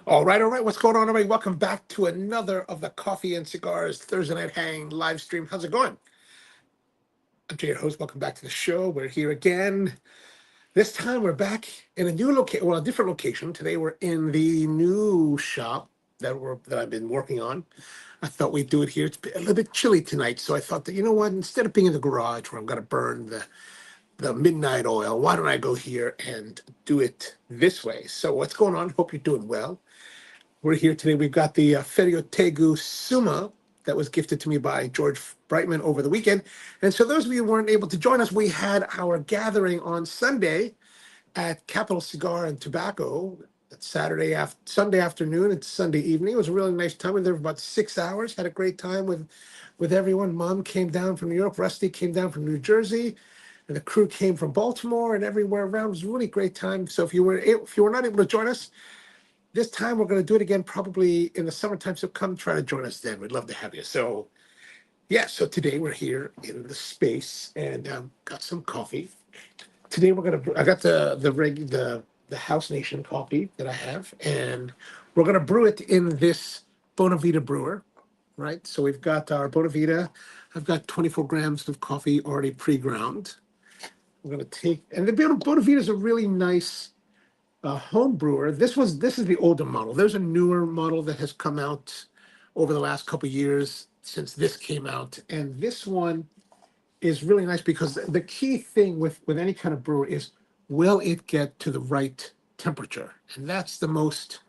All right. What's going on, everybody? Welcome back to another of the Coffee and Cigars Thursday Night Hang live stream. How's it going? I'm Jay, your host. Welcome back to the show. We're here again. This time we're back in a new location, well, a different location. Today we're in the new shop that I've been working on. I thought we'd do it here. It's a little bit chilly tonight, so I thought that, you know what, instead of being in the garage where I'm going to burn the midnight oil, why don't I go here and do it this way? So what's going on? Hope you're doing well. We're here today. We've got the Ferio Tego Summa that was gifted to me by George Brightman over the weekend. And so those of you who weren't able to join us, we had our gathering on Sunday at Capital Cigar and Tobacco. Sunday afternoon and Sunday evening. It was a really nice time. We were there for about 6 hours. Had a great time with everyone. Mom came down from New York. Rusty came down from New Jersey. And the crew came from Baltimore and everywhere around. It was a really great time. So if you were not able to join us, this time we're going to do it again, probably in the summertime. So come try to join us then. We'd love to have you. So yeah, so today we're here in the space and got some coffee. Today I got the House Nation coffee that I have, and we're gonna brew it in this Bonavita brewer, right? So we've got our Bonavita. I've got 24 grams of coffee already pre-ground. We're gonna take, and the Bonavita is a really nice home brewer. This is the older model. There's a newer model that has come out over the last couple of years since this came out, and this one is really nice because the key thing with any kind of brewer is, will it get to the right temperature? And that's the most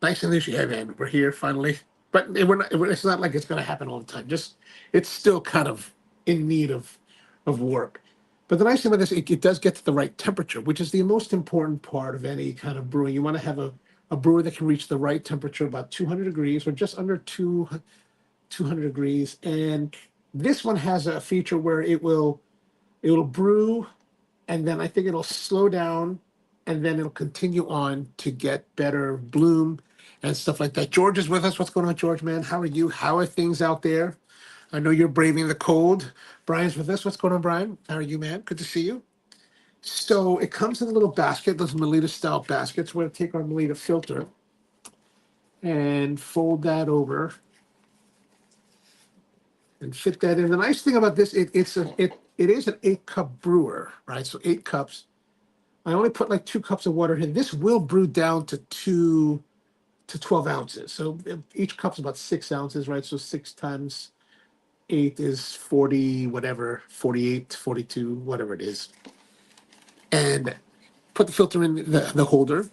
nice thing that you have. And we're here finally, but it's not like it's going to happen all the time. Just it's still kind of in need of work. But the nice thing about this, it does get to the right temperature, which is the most important part of any kind of brewing. You want to have a brewer that can reach the right temperature, about 200 degrees or just under 200 degrees. And this one has a feature where it'll brew, and then I think it'll slow down, and then it'll continue on to get better bloom and stuff like that. George is with us. What's going on, George, man? How are you? How are things out there? I know you're braving the cold. Brian's with us. What's going on, Brian? How are you, man? Good to see you. So it comes in a little basket, those Melita style baskets. We're going to take our Melita filter and fold that over and fit that in. The nice thing about this, it is an 8-cup brewer, right? So 8 cups. I only put like 2 cups of water in. This will brew down to 2 to 12 ounces. So each cup's about 6 ounces, right? So 6 times 8 is 40, whatever, 48, 42, whatever it is. And put the filter in the holder.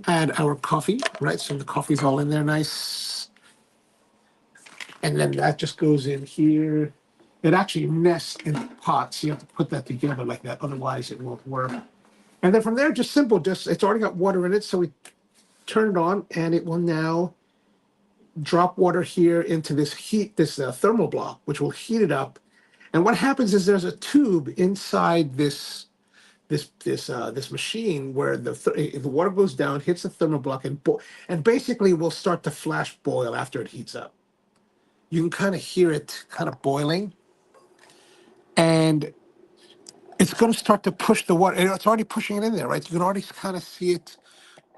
Add our coffee, right? So the coffee's all in there nice. And then that just goes in here. It actually nests in pots. You have to put that together like that, otherwise it won't work. And then from there, just simple, it's already got water in it, so we turn it on, and it will now drop water here into this thermal block, which will heat it up. And what happens is there's a tube inside this machine where the water goes down, hits the thermal block, and basically will start to flash boil after it heats up. You can kind of hear it kind of boiling, and it's going to start to push the water. It's already pushing it in there, right? You can already kind of see it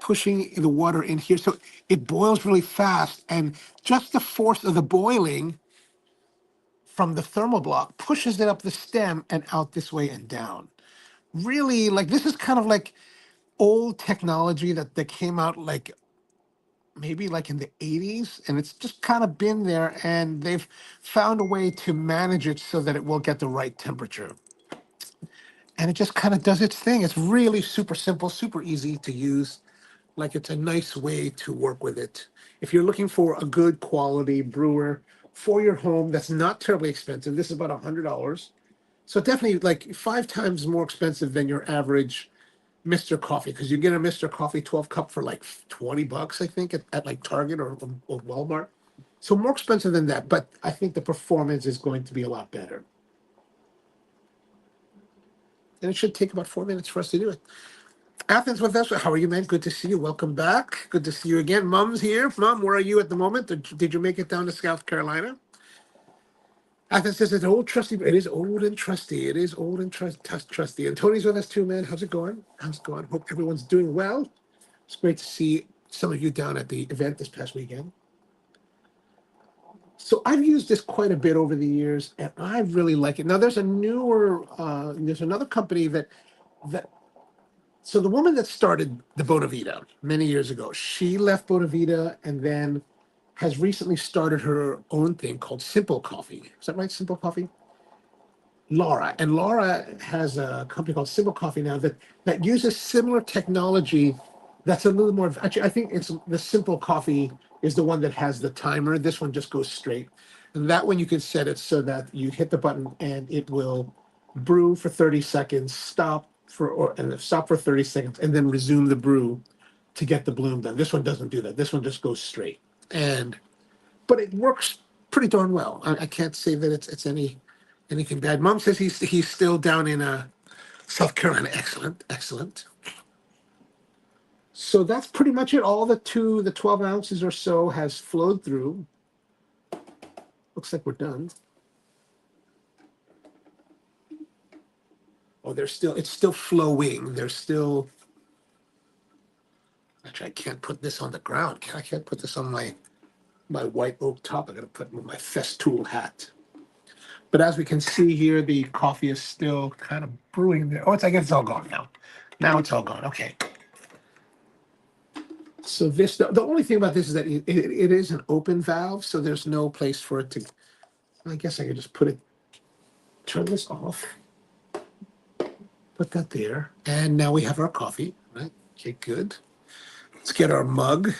pushing the water in here. So it boils really fast, and just the force of the boiling from the thermal block pushes it up the stem and out this way and down. Really, like, this is kind of like old technology that came out like maybe like in the 80s, and it's just kind of been there, and they've found a way to manage it so that it will get the right temperature. And it just kind of does its thing. It's really super simple, super easy to use. Like, it's a nice way to work with it. If you're looking for a good quality brewer for your home that's not terribly expensive, this is about $100. So definitely like 5 times more expensive than your average Mr. Coffee, because you get a Mr. Coffee 12 cup for like $20, I think, at like Target or Walmart. So more expensive than that, but I think the performance is going to be a lot better. And it should take about 4 minutes for us to do it. Athens with us. How are you, man? Good to see you. Welcome back. Good to see you again. Mom's here. Mom, where are you at the moment? Did you make it down to South Carolina? Athen says it's old trusty. It is old and trusty. It is old and trusty. And Tony's with us too, man. How's it going? How's it going? Hope everyone's doing well. It's great to see some of you down at the event this past weekend. So I've used this quite a bit over the years, and I really like it. Now there's there's another company that. So the woman that started the Bonavita many years ago, she left Bonavita and then has recently started her own thing called Simple Coffee. Is that right? Simple Coffee? Laura. And Laura has a company called Simple Coffee now that uses similar technology that's a little more, actually, I think it's the Simple Coffee is the one that has the timer. This one just goes straight. And that one you can set it so that you hit the button and it will brew for 30 seconds, stop for 30 seconds, and then resume the brew to get the bloom done. This one doesn't do that. This one just goes straight. But it works pretty darn well. I can't say that it's anything bad. Mom says he's still down in South Carolina. Excellent, excellent. So that's pretty much it. All the 12 ounces or so has flowed through. Looks like we're done. Oh, it's still flowing. Actually, I can't put this on the ground. I can't put this on my white oak top. I gotta put my festool hat. But as we can see here, the coffee is still kind of brewing there. Oh, I guess it's all gone now. Now it's all gone. Okay. So the only thing about this is that it is an open valve, so there's no place for it to. I guess I could just turn this off, put that there, and now we have our coffee. Right? Okay, good. Let's get our mug.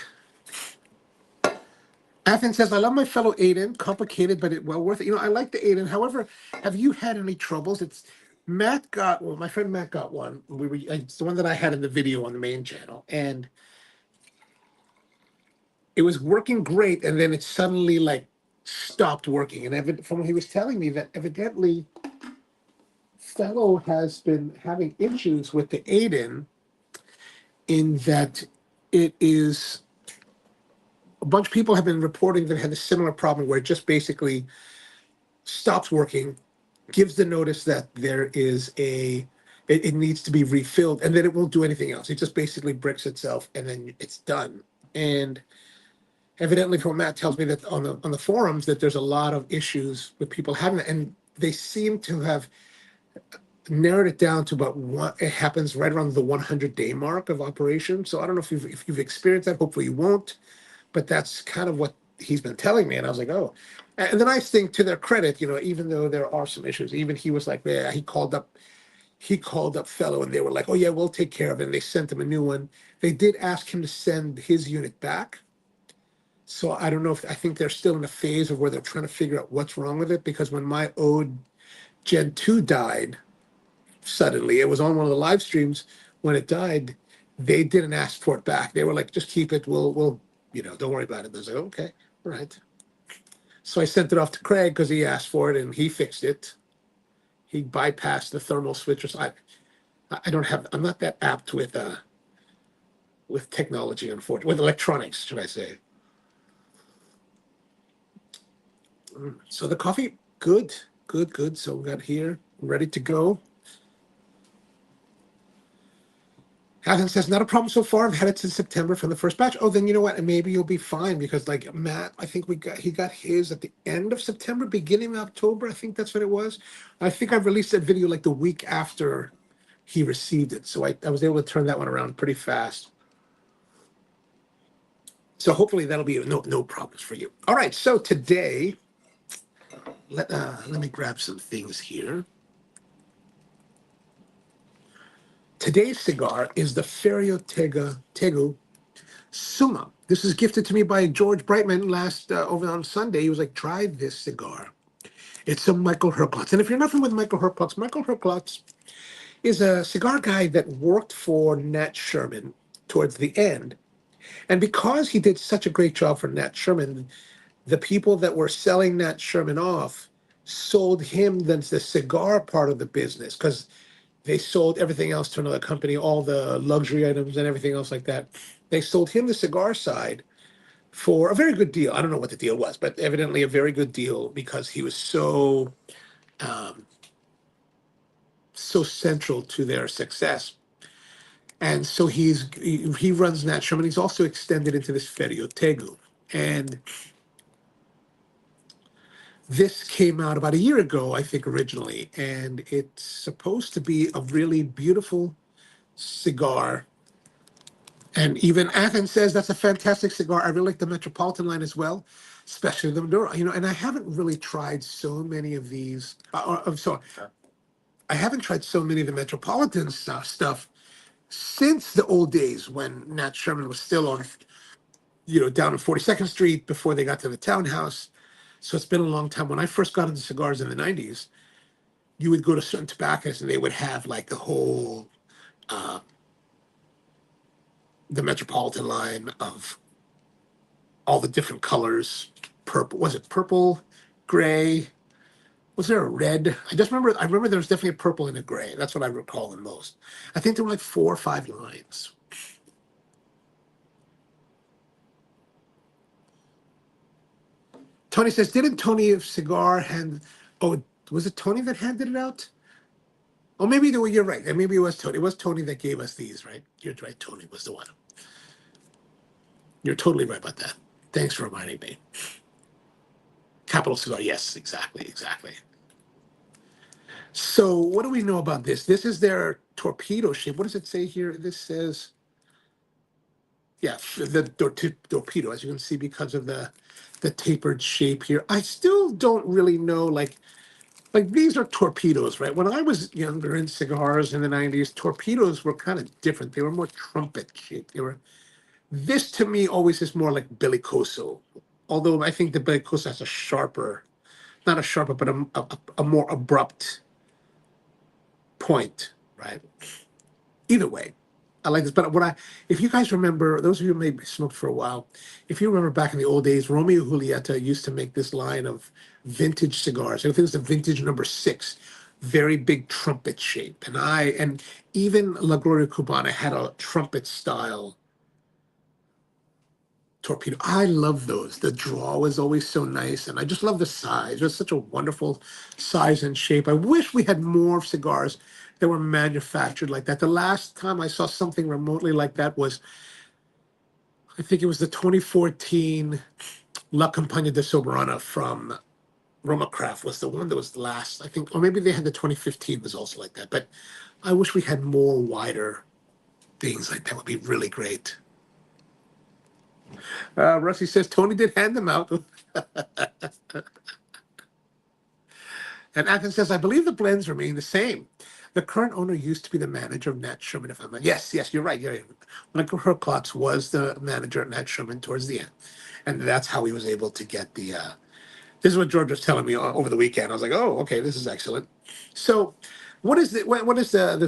Athen says, I love my fellow Aiden. Complicated, but well worth it. I like the Aiden. However, have you had any troubles? My friend Matt got one. It's the one that I had in the video on the main channel. And it was working great. And then it suddenly stopped working. And from what he was telling me that evidently fellow has been having issues with the Aiden in that it is a bunch of people have been reporting that had a similar problem where it just basically stops working, gives the notice that it needs to be refilled, and then it won't do anything else. It just basically bricks itself, and then it's done. And evidently, from what Matt tells me, that on the forums, that there's a lot of issues with people having it, and they seem to have narrowed it down to about it happens right around the 100-day mark of operation. So I don't know if you've experienced that. Hopefully you won't. But that's kind of what he's been telling me. And I was like, oh. And the nice thing, to their credit, even though there are some issues, even he was like, yeah, he called up fellow, and they were like, oh yeah, we'll take care of it. And they sent him a new one. They did ask him to send his unit back. So I don't know I think they're still in a phase of where they're trying to figure out what's wrong with it, because when my Ode Gen 2 died, suddenly, it was on one of the live streams when it died, they didn't ask for it back. They were like, just keep it. We'll don't worry about it. They said, okay, all right. So I sent it off to Craig because he asked for it and he fixed it. He bypassed the thermal switchers. I'm not that apt with technology, unfortunately, with electronics, should I say. So the coffee, good. So we got here, ready to go. Alan says, not a problem so far. I've had it since September from the first batch. Oh, then you know what? And maybe you'll be fine, because like Matt, I think he got his at the end of September, beginning of October. I think that's what it was. I think I released that video like the week after he received it. So I was able to turn that one around pretty fast. So hopefully that'll be no problems for you. All right. So today, let me grab some things here. Today's cigar is the Ferio Tego Summa. This is gifted to me by George Brightman over on Sunday. He was like, try this cigar. It's a Michael Herklotz. And if you're nothing with Michael Herklotz is a cigar guy that worked for Nat Sherman towards the end. And because he did such a great job for Nat Sherman, the people that were selling Nat Sherman off sold him the cigar part of the business, because they sold everything else to another company, all the luxury items and everything else like that. They sold him the cigar side, for a very good deal. I don't know what the deal was, but evidently a very good deal because he was um, so central to their success. And so he runs Nat Sherman. He's also extended into this Ferio Tego. And this came out about a year ago, I think, originally. And it's supposed to be a really beautiful cigar. And even Athens says that's a fantastic cigar. I really like the Metropolitan line as well, especially the Maduro. And I haven't really tried so many of these. I'm sorry, I haven't tried so many of the Metropolitan stuff since the old days when Nat Sherman was still on, down on 42nd Street before they got to the townhouse. So it's been a long time. When I first got into cigars in the 90s, you would go to certain tobacconists and they would have like uh, the Metropolitan line of all the different colors. Purple, was it purple, gray? Was there a red? I remember there was definitely a purple and a gray. That's what I recall the most. I think there were like 4 or 5 lines. Tony says, didn't Tony of Cigar was it Tony that handed it out? Oh, maybe you're right. And maybe it was Tony. It was Tony that gave us these, right? You're right. Tony was the one. You're totally right about that. Thanks for reminding me. Capital Cigar. Yes, exactly. So what do we know about this? This is their torpedo shape. What does it say here? This says, yeah, the torpedo, as you can see, because of the tapered shape here. I still don't really know, like these are torpedoes, right? When I was younger in cigars in the 90s, torpedoes were kind of different. They were more trumpet shaped. This to me always is more like bellicoso. Although I think the bellicoso has not a sharper, but a more abrupt point, right? Either way, I like this. But if you guys remember, those of you who maybe smoked for a while, if you remember back in the old days, Romeo Julieta used to make this line of vintage cigars. I think it was the vintage number 6, very big trumpet shape. And even La Gloria Cubana had a trumpet style torpedo. I love those. The draw was always so nice, and I just love the size. It was such a wonderful size and shape. I wish we had more cigars that were manufactured like that. The last time I saw something remotely like that was, I think it was the 2014 La Campagna de Soberana from Roma Craft was the one that was the last, I think, or maybe they had the 2015 was also like that. But I wish we had more wider things like that. Would be really great. Rusty says Tony did hand them out. And Atkins says, I believe the blends remain the same. The current owner used to be the manager of Nat Sherman, if I'm not. Yes, you're right. Michael Herklotz was the manager at Nat Sherman towards the end. And that's how he was able to get the. This is what George was telling me over the weekend. I was like, oh, okay, this is excellent. So, what is the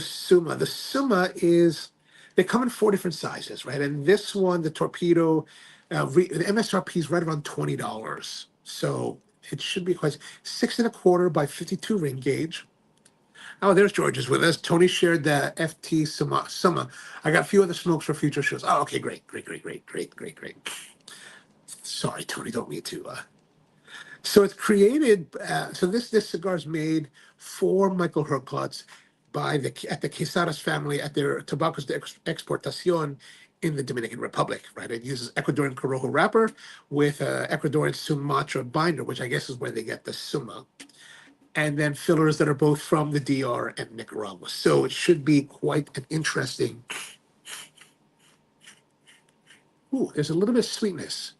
Summa? The Summa is, they come in 4 different sizes, right? And this one, the torpedo, the MSRP is right around $20. So it should be quite 6.25 by 52 ring gauge. Oh, there's George's with us. Tony shared the FT Summa. I got a few other smokes for future shows. Oh, okay, great. Sorry, Tony, don't mean to. So it's created. So this cigar is made for Michael Herklotz at the Quesadas family at their Tabacos de Exportación in the Dominican Republic. Right, it uses Ecuadorian Corojo wrapper with Ecuadorian Sumatra binder, which I guess is where they get the Summa, and then fillers that are both from the DR and Nicaragua. So it should be quite an interesting. Ooh, there's a little bit of sweetness,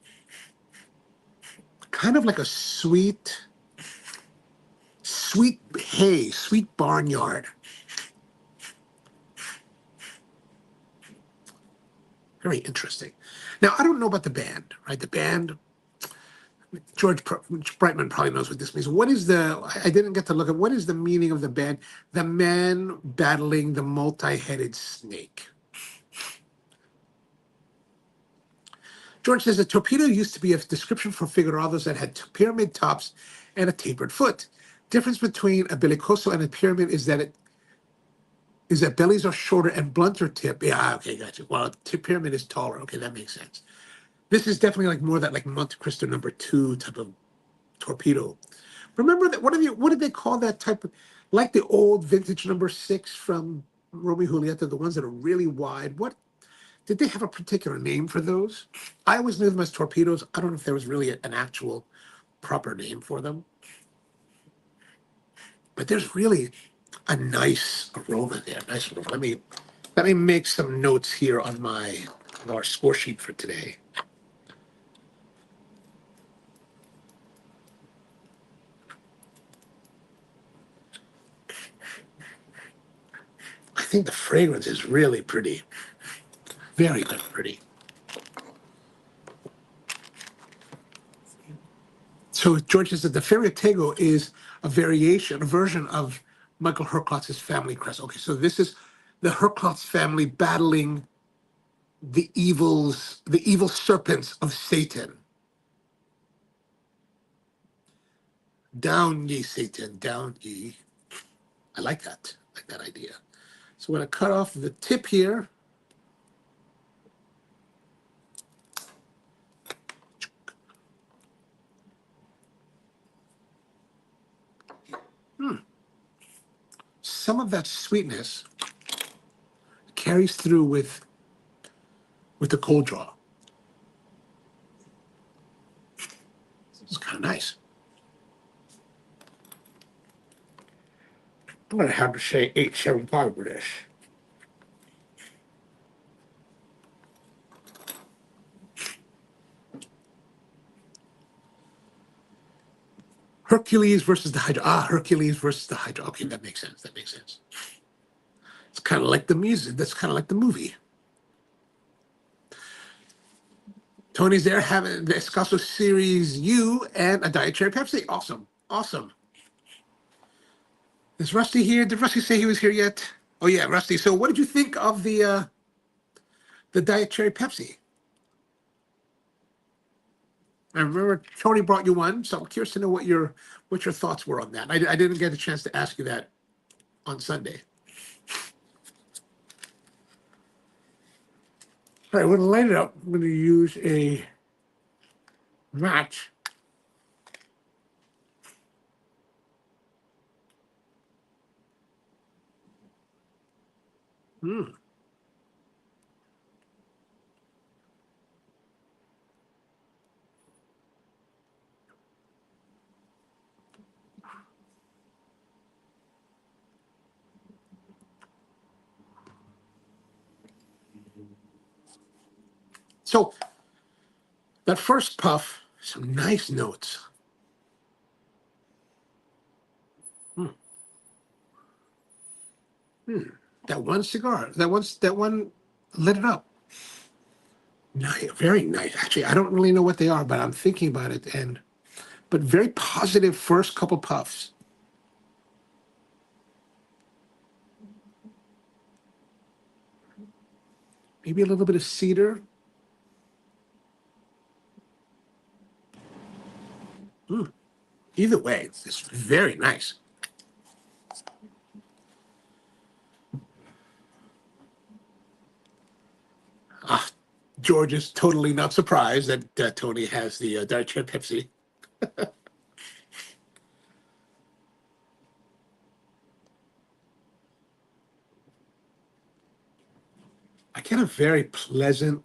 kind of like a sweet hay, sweet barnyard. Very interesting. Now, I don't know about the band, right? The band, George Brightman probably knows what this means. I didn't get to look at, what is the meaning of the band? The man battling the multi-headed snake. George says a torpedo used to be a description for figurados that had pyramid tops and a tapered foot. Difference between a bellicoso and a pyramid is that bellies are shorter and blunter tip. Yeah, okay, gotcha. Well, pyramid is taller. Okay, that makes sense. This is definitely like more that like Monte Cristo #2 type of torpedo. Remember that? What did they call that type of, like the old vintage #6 from Romeo and Juliet, the ones that are really wide? What did they have a particular name for those? I always knew them as torpedoes. I don't know if there was really an actual proper name for them. But there's really a nice aroma there. Nice aroma. Let me make some notes here on our score sheet for today. I think the fragrance is really pretty. Very good, pretty. So George says that the Ferio Tego is a version of Michael Herklotz's family crest. Okay, so this is the Herklotz family battling the evil serpents of Satan. Down ye, Satan, down ye. I like that. I like that idea. So I'm going to cut off the tip here. Some of that sweetness carries through with the cold draw. It's kind of nice. I'm going to have to say 875 for this. Hercules versus the Hydra. Hercules versus the Hydra. Okay, that makes sense. That makes sense. It's kind of like the music. That's kind of like the movie. Tony's there having the Escasso Series U and a Diet Cherry Pepsi. Awesome. Awesome. Is Rusty here? Did Rusty say he was here yet? Oh, yeah, Rusty. So what did you think of the Diet Cherry Pepsi? I remember Tony brought you one, so I'm curious to know what your thoughts were on that. I didn't get a chance to ask you that on Sunday. All right, we're going to light it up. I'm going to use a match. So that first puff, some nice notes. That one cigar, that one lit it up. Nice, very nice. Actually, I don't really know what they are, but I'm thinking about it. But very positive first couple puffs. Maybe a little bit of cedar. Either way, it's very nice. George is totally not surprised that Tony has the Diet Cherry Pepsi. I get a very pleasant,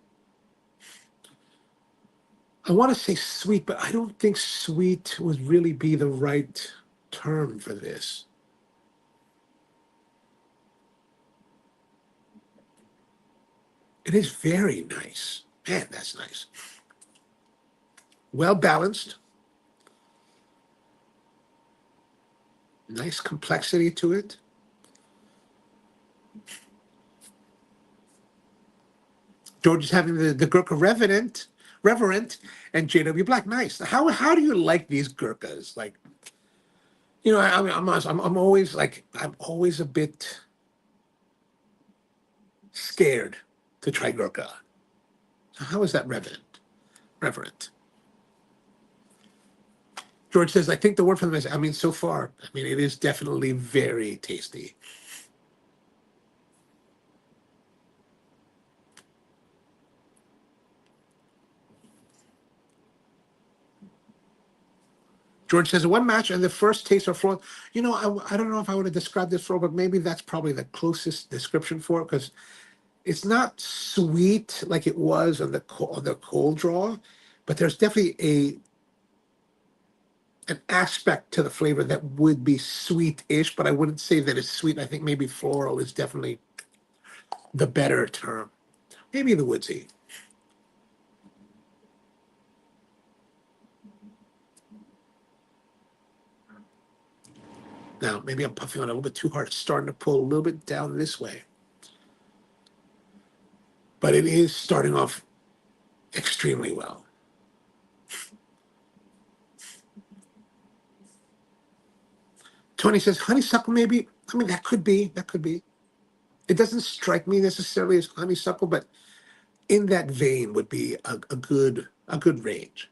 I want to say sweet, but I don't think sweet would really be the right term for this. It is very nice. Man, that's nice. Well balanced. Nice complexity to it. George is having the Gurkha Reverent, and JW Black. Nice. How do you like these Gurkhas? Like, I'm always like, I'm always a bit scared to try Gurkha. So how is that Reverent? George says, I think the word for them is, so far, it is definitely very tasty. George says, one match and the first taste of floral. You know, I don't know if I would have described this floral, but maybe that's probably the closest description for it, because it's not sweet like it was on the cold draw, but there's definitely an aspect to the flavor that would be sweet-ish, but I wouldn't say that it's sweet. I think maybe floral is definitely the better term. Maybe the woodsy. Now, maybe I'm puffing on it a little bit too hard. It's starting to pull a little bit down this way. But it is starting off extremely well. Tony says, honeysuckle maybe? I mean, that could be. That could be. It doesn't strike me necessarily as honeysuckle, but in that vein would be a good range.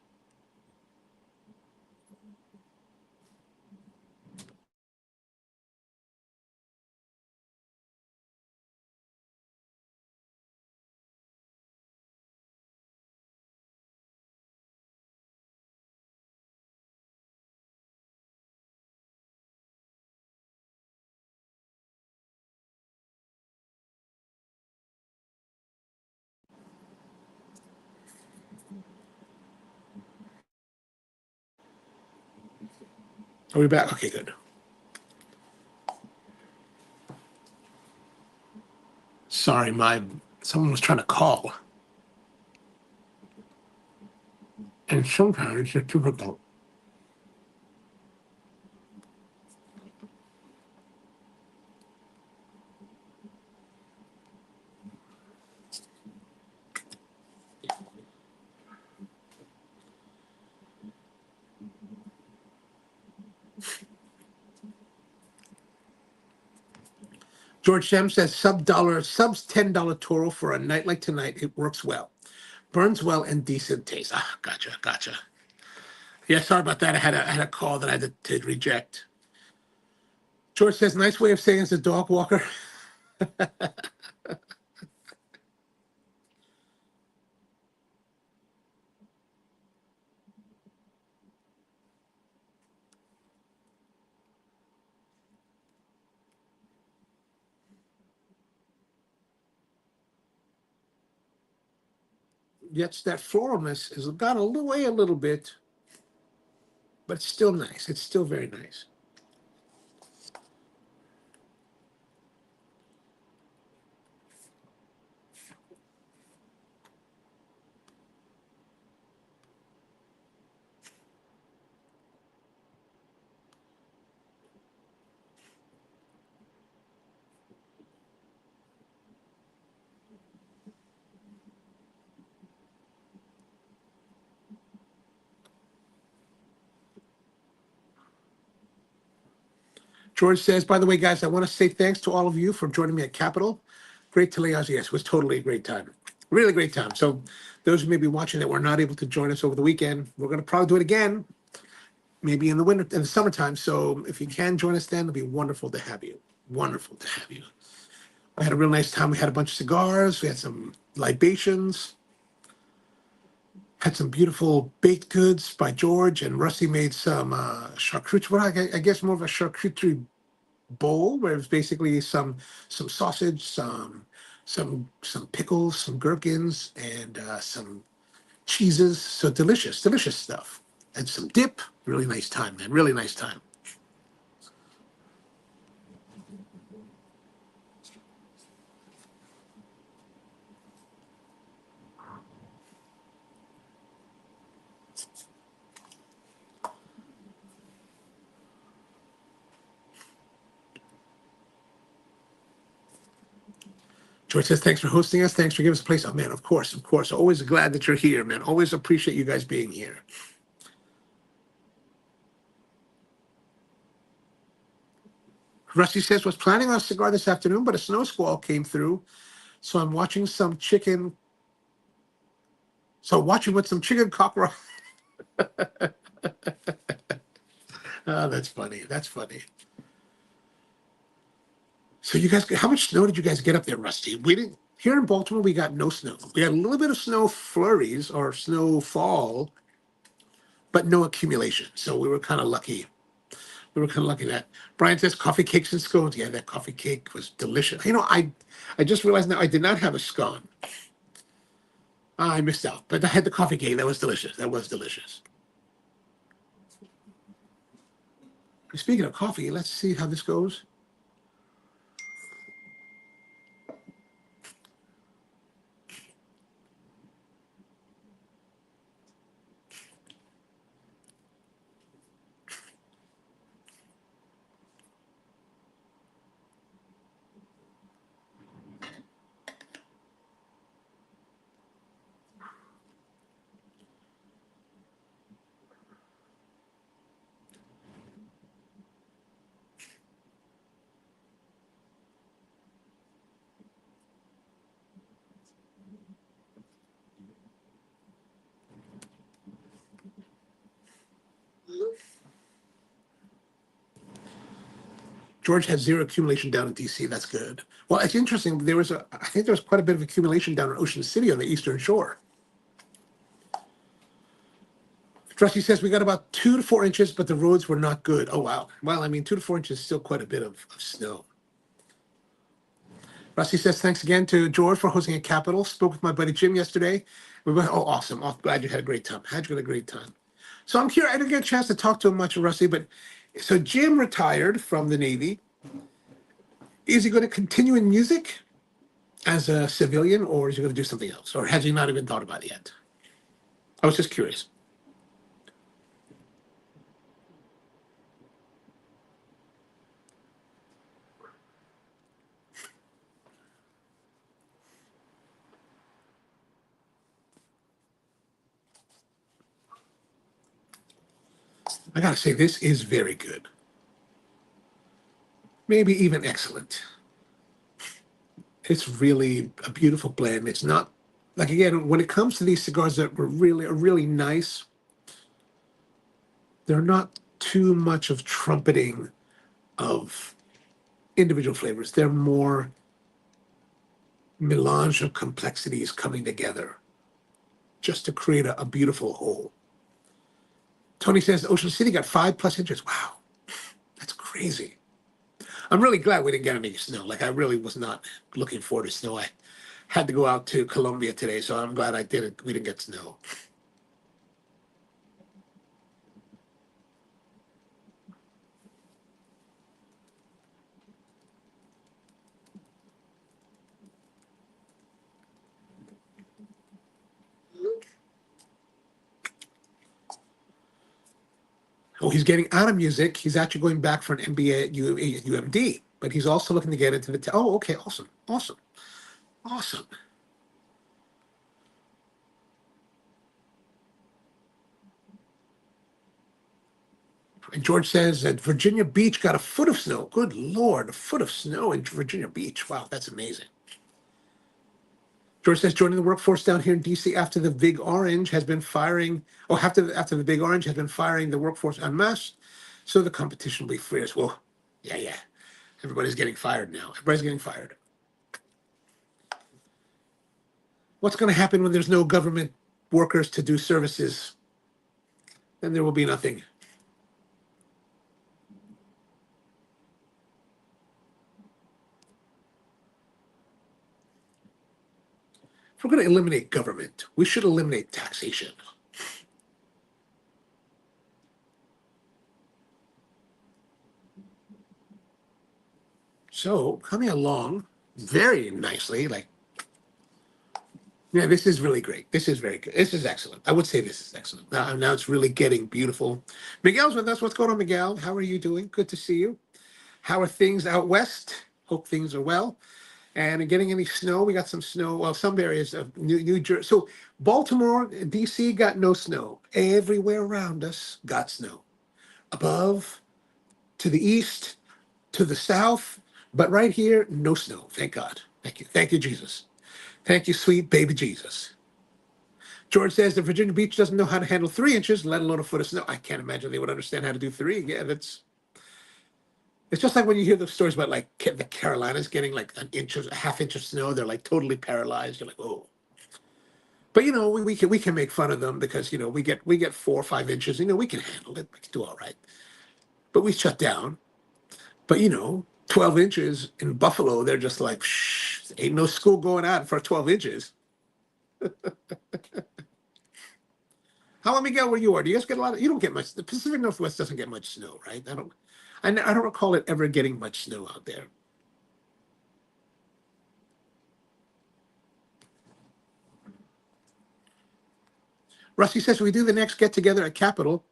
Are we back? Okay, good. Sorry, someone was trying to call. And sometimes it's difficult. George Shem says subs $10 Toro for a night like tonight. It works well, burns well, and decent taste. Ah, gotcha. Yeah, sorry about that. I had a call that I had to reject. George says, nice way of saying it's a dog walker. Yes, that floralness has gone away a little bit, but it's still nice. It's still very nice. George says, by the way, guys, I want to say thanks to all of you for joining me at Capitol. Great to Yes, it was totally a great time. Really great time. So those who may be watching that were not able to join us over the weekend, we're going to probably do it again, maybe in the summertime. So if you can join us then, it'll be wonderful to have you. Wonderful to have you. I had a real nice time. We had a bunch of cigars. We had some libations. Had some beautiful baked goods by George, and Rusty made some charcuterie. Well, I guess more of a charcuterie bowl, where it's basically some sausage, some pickles, some gherkins, and some cheeses. So delicious stuff, and some dip. Really nice time, man. Really nice time. George says, thanks for hosting us. Thanks for giving us a place. Oh, man, of course. Always glad that you're here, man. Always appreciate you guys being here. Rusty says, was planning on a cigar this afternoon, but a snow squall came through. So I'm watching some chicken. So watching with some chicken cockroach. Oh, that's funny. That's funny. So you guys, how much snow did you guys get up there, Rusty? We didn't. Here in Baltimore, we got no snow. We had a little bit of snow flurries or snowfall but no accumulation. So we were kind of lucky. We were kind of lucky that Brian says coffee cakes and scones. Yeah, that coffee cake was delicious. I just realized now I did not have a scone. I missed out, but I had the coffee cake. That was delicious. That was delicious. Speaking of coffee, let's see how this goes. George had zero accumulation down in DC. That's good. Well, it's interesting. I think there was quite a bit of accumulation down in Ocean City on the Eastern Shore. Trustee says we got about 2 to 4 inches, but the roads were not good. Oh, wow. Well, I mean, 2 to 4 inches is still quite a bit of snow. Rusty says, thanks again to George for hosting at Capitol. Spoke with my buddy Jim yesterday. We went, oh, awesome. Oh, glad you had a great time. Had you had a great time. So I'm curious. I didn't get a chance to talk to him much, Rusty, but so Jim retired from the Navy. Is he going to continue in music as a civilian, or is he going to do something else? Or has he not even thought about it yet? I was just curious. I got to say, this is very good. Maybe even excellent. It's really a beautiful blend. It's not, like, again, when it comes to these cigars that are really nice, they're not too much of trumpeting of individual flavors. They're more melange of complexities coming together just to create a beautiful whole. Tony says Ocean City got 5+ inches. Wow, that's crazy. I'm really glad we didn't get any snow. Like, I really was not looking forward to snow. I had to go out to Colombia today, so I'm glad we didn't get snow. Oh, he's getting out of music. He's actually going back for an MBA at UMD, but he's also looking to get into the. Oh, okay, awesome. And George says that Virginia Beach got a foot of snow. Good Lord, a foot of snow in Virginia Beach. Wow, that's amazing. George says joining the workforce down here in DC after the Big Orange has been firing. Oh, after the Big Orange has been firing the workforce en masse, so the competition will be fierce. Well, yeah. Everybody's getting fired now. Everybody's getting fired. What's going to happen when there's no government workers to do services? Then there will be nothing. If we're going to eliminate government, we should eliminate taxation. So coming along very nicely, like, yeah, this is really great. This is very good. This is excellent. I would say this is excellent. Now it's really getting beautiful. Miguel's with us. What's going on, Miguel? How are you doing? Good to see you. How are things out west? Hope things are well. And getting any snow? We got some snow. Well, some areas of New Jersey. So Baltimore, DC got no snow. Everywhere around us got snow. Above, to the east, to the south, but right here, no snow. Thank God. Thank you. Thank you, Jesus. Thank you, sweet baby Jesus. George says that Virginia Beach doesn't know how to handle 3 inches, let alone a foot of snow. I can't imagine they would understand how to do three. Yeah, it's just like when you hear the stories about like the Carolinas getting like a half inch of snow. They're like totally paralyzed. You're like, oh. But we can make fun of them because we get 4 or 5 inches. We can handle it. We can do all right. But we shut down. But 12 inches in Buffalo, they're just like, shh, ain't no school going out for 12 inches. How about Miguel, where you are? Do you guys get a lot of? You don't get much. The Pacific Northwest doesn't get much snow, right? I don't recall it ever getting much snow out there. Rusty says we do the next get together at Capitol.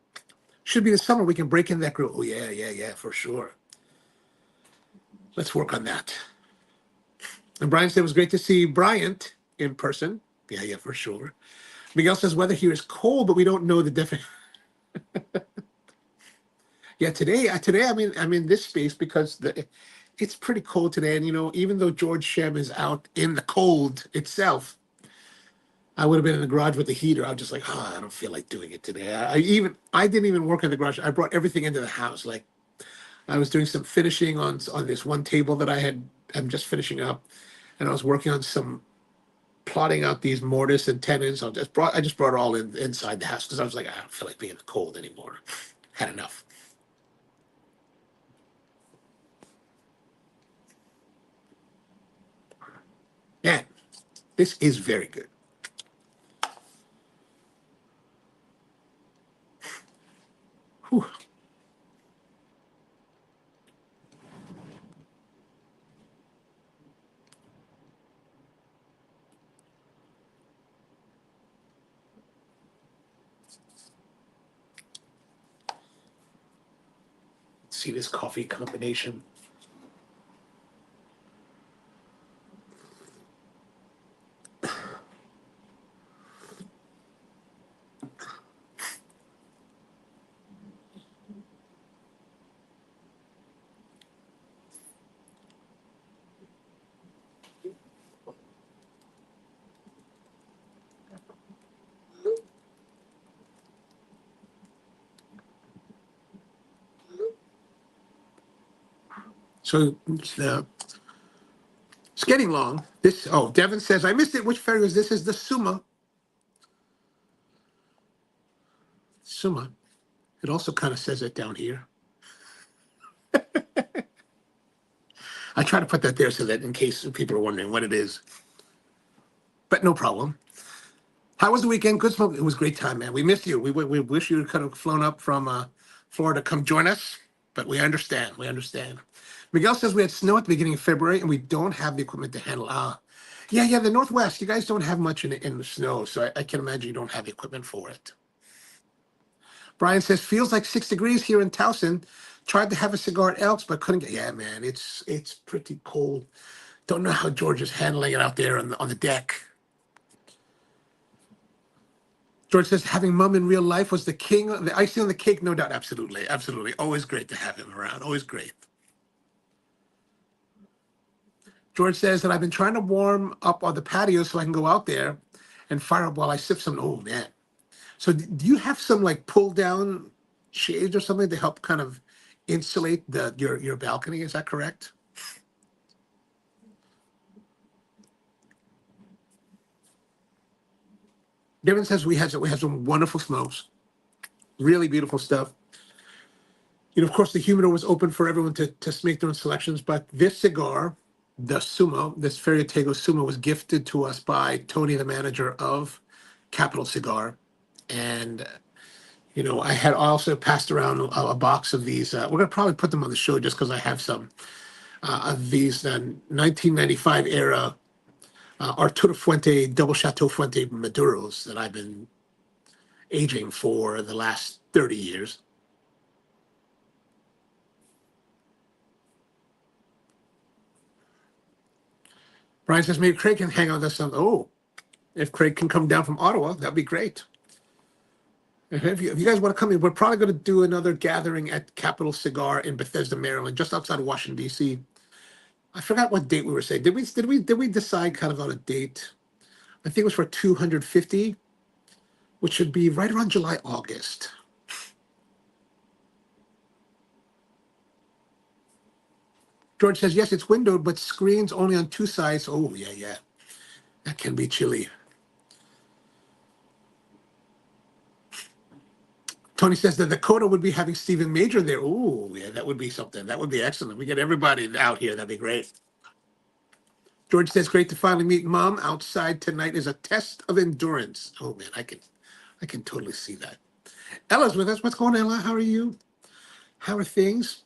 Should be the summer. We can break in that group. Oh yeah, yeah, yeah, for sure. Let's work on that. And Brian said it was great to see Bryant in person. Yeah, yeah, for sure. Miguel says weather here is cold, but we don't know the definition. Yeah, today I'm in this space because it's pretty cold today, and even though George Shem is out in the cold itself, I would have been in the garage with the heater. I was just like, oh, I don't feel like doing it today. I didn't even work in the garage. I brought everything into the house. Like I was doing some finishing on this one table that I'm just finishing up, and I was working on some plotting out these mortise and tenons. I just brought it all inside the house because I was like, I don't feel like being in the cold anymore. Had enough. Man, this is very good. Whew. See this coffee combination. So it's getting long. Devin says, I missed it. Which ferry is this? Is the Summa. Summa. It also kind of says it down here. I try to put that there so that in case people are wondering what it is. But no problem. How was the weekend? Good smoke. It was a great time, man. We missed you. We wish you could have flown up from Florida to come join us, but we understand. We understand. Miguel says we had snow at the beginning of February and we don't have the equipment to handle. Yeah. The Northwest, you guys don't have much in the snow, so I can imagine you don't have the equipment for it. Brian says feels like 6 degrees here in Towson. Tried to have a cigar at Elks, but couldn't get. Yeah, man, it's pretty cold. Don't know how George is handling it out there on the deck. George says having mom in real life was the king, the icing on the cake, no doubt. Absolutely, absolutely. Always great to have him around. Always great. George says that I've been trying to warm up on the patio so I can go out there and fire up while I sip some. Oh man. So do you have some like pull down shades or something to help kind of insulate your balcony? Is that correct? Devin says we have some wonderful smokes, really beautiful stuff. Of course, the humidor was open for everyone to make their own selections, but this cigar, the Summa, this Ferio Tego Summa, was gifted to us by Tony, the manager of Capital Cigar. And, I had also passed around a box of these. We're going to probably put them on the show just because I have some of these 1995 era Arturo Fuente Double Chateau Fuente Maduros that I've been aging for the last 30 years. Brian says maybe Craig can hang on to some. Oh, if Craig can come down from Ottawa, that'd be great. If you guys want to come in, we're probably going to do another gathering at Capital Cigar in Bethesda, Maryland, just outside of Washington D.C. I forgot what date we were saying. Did we decide kind of on a date? I think it was for 250, which should be right around July, August. George says yes, it's windowed, but screens only on two sides. Oh yeah, yeah, that can be chilly. Tony says that Dakota would be having Stephen Major there. Ooh, yeah, that would be something. That would be excellent. We get everybody out here. That'd be great. George says, great to finally meet Mom. Outside tonight is a test of endurance. Oh man, I can totally see that. Ella's with us. What's going on, Ella? How are you? How are things?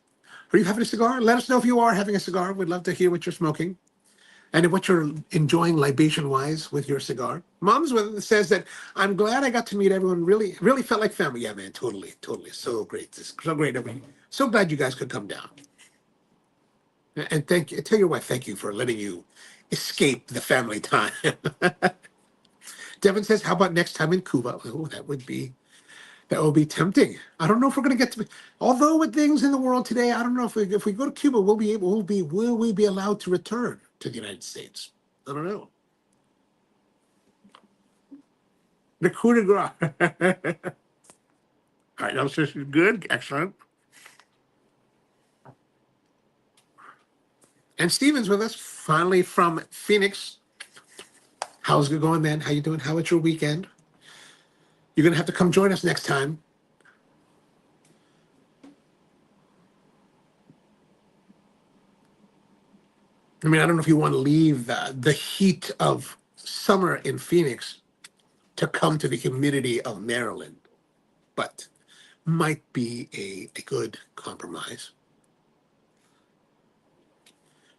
Are you having a cigar? Let us know if you are having a cigar. We'd love to hear what you're smoking and what you're enjoying libation-wise with your cigar. Mom's with us says that I'm glad I got to meet everyone. Really, really felt like family. Yeah, man, totally, totally. So great. So great. So glad you guys could come down. And thank you. Tell your wife thank you for letting you escape the family time. Devin says, "How about next time in Cuba?" Oh, that would be tempting. I don't know if we're going to get to. Although with things in the world today, I don't know if we go to Cuba, will we be allowed to return to the United States? I don't know. The coup de grace. All right, that was good, excellent. And Steven's with us finally from Phoenix. How's it going, man? How you doing? How was your weekend? You're gonna have to come join us next time. I mean, I don't know if you want to leave the heat of summer in Phoenix to come to the humidity of Maryland, but might be a good compromise.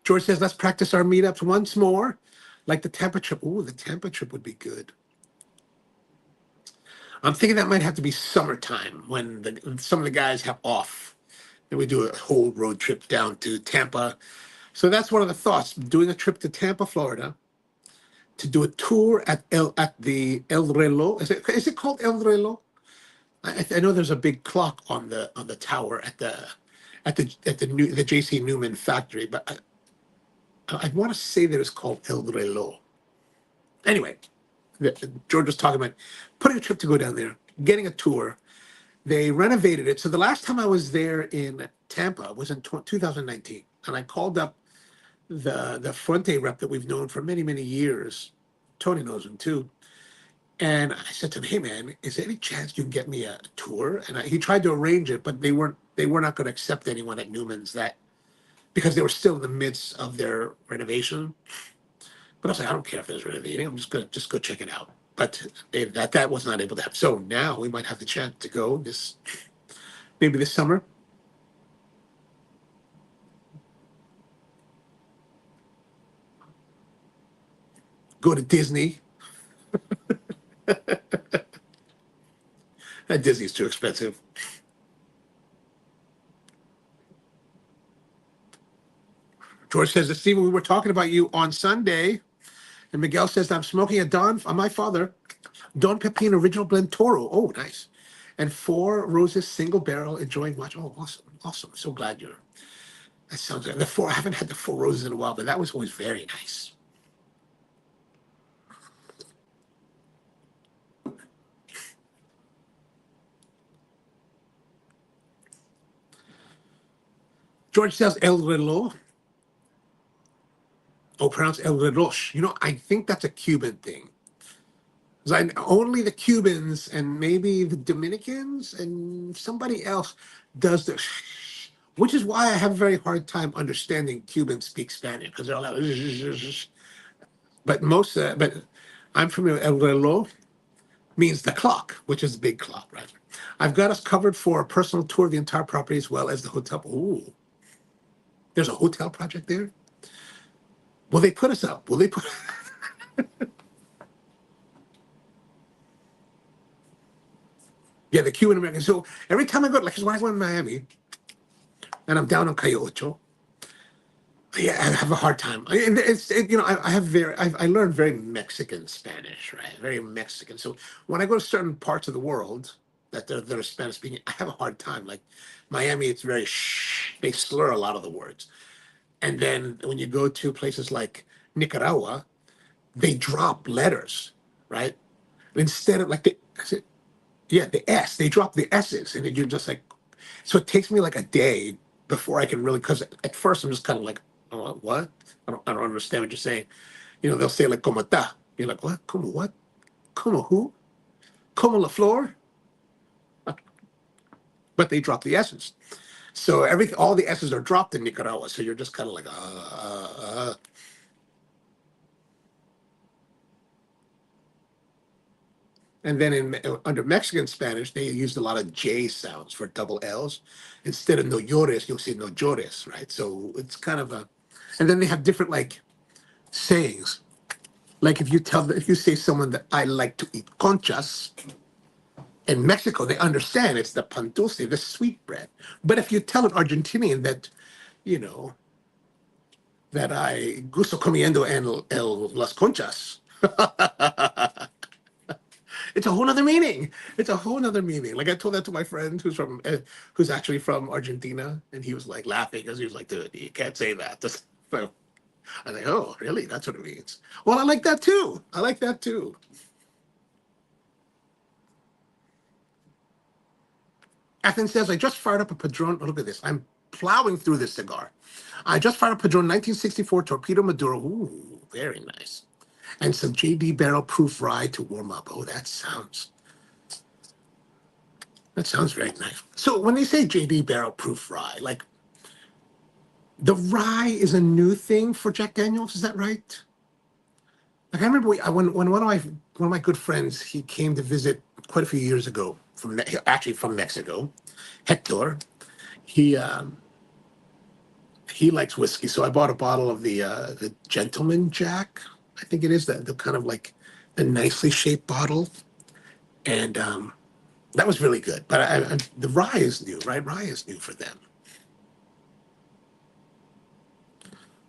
George says, let's practice our meetups once more. Like the Tampa trip. Ooh, the Tampa trip would be good. I'm thinking that might have to be summertime when some of the guys have off. And we do a whole road trip down to Tampa. So that's one of the thoughts, doing a trip to Tampa, Florida, to do a tour at the El Reloj. Is it called El Reloj? I know there's a big clock on the tower at the JC Newman factory, but I want to say that it's called El Reloj. Anyway, George was talking about putting a trip to go down there, getting a tour. They renovated it. So the last time I was there in Tampa was in 2019, and I called up the Fuente rep that we've known for many, many years. Tony knows him too. And I said to him, "Hey man, is there any chance you can get me a tour?" And he tried to arrange it, but they were not going to accept anyone at Newman's that because they were still in the midst of their renovation. But I was like, I don't care if there's renovating. I'm just gonna go check it out. But that was not able to happen. So now we might have the chance to go maybe this summer. Go to Disney. Disney's too expensive. George says, Stephen, we were talking about you on Sunday. And Miguel says, I'm smoking a my father, Don Pepin Original Blend Toro. Oh, nice. And Four Roses single barrel, enjoying watch. Oh, awesome. Awesome. So glad that sounds good. I haven't had the Four Roses in a while, but that was always very nice. George says El Reloj. Oh, pronounced El Reloj. I think that's a Cuban thing. Only the Cubans and maybe the Dominicans and somebody else does the, which is why I have a very hard time understanding Cubans speak Spanish because they're all like, but I'm familiar. El reloj means the clock, which is the big clock, right? I've got us covered for a personal tour of the entire property as well as the hotel. Ooh, there's a hotel project there. Will they put us up? Will they put? Yeah, the Cuban American. So every time I go, like, 'cause when I go in Miami and I'm down on Cayo Ocho, yeah, I have a hard time. I learned very Mexican Spanish, right? Very Mexican. So when I go to certain parts of the world that are Spanish speaking, I have a hard time. Like Miami, it's very shh. They slur a lot of the words. And then when you go to places like Nicaragua, they drop letters, right? Instead of like the S, they drop the S's, and then you're just like, so it takes me like a day before I can really, because at first I'm just kind of like, oh, what? I don't understand what you're saying. They'll say like, como ta. You're like, what? Como what? Como who? Como la flor? but they drop the S's. So all the S's are dropped in Nicaragua. So you're just kind of like, And then under Mexican Spanish, they used a lot of J sounds for double L's. Instead of no llores, you'll see no llores, right? So it's kind of and then they have different like sayings. Like if you say someone that I like to eat conchas, in Mexico, they understand it's the pan dulce, the sweet bread. But if you tell an Argentinian that, you know, that I gusto comiendo las conchas, it's a whole other meaning. It's a whole other meaning. Like I told that to my friend who's actually from Argentina, and he was like laughing because he was like, dude, you can't say that. So I was like, oh, really? That's what it means. Well, I like that too. I like that too. Athens says, I just fired up a Padron. Oh, look at this. I'm plowing through this cigar. I just fired up Padron 1964 Torpedo Maduro. Ooh, very nice. And some JD barrel proof rye to warm up. Oh, that sounds very nice. So when they say JD barrel proof rye, like the rye is a new thing for Jack Daniels, is that right? Like I remember when one of my good friends, he came to visit quite a few years ago actually from Mexico, Hector. He he likes whiskey, so I bought a bottle of the Gentleman Jack. I think it is the kind of like the nicely shaped bottle, and that was really good. But the rye is new, right? Rye is new for them.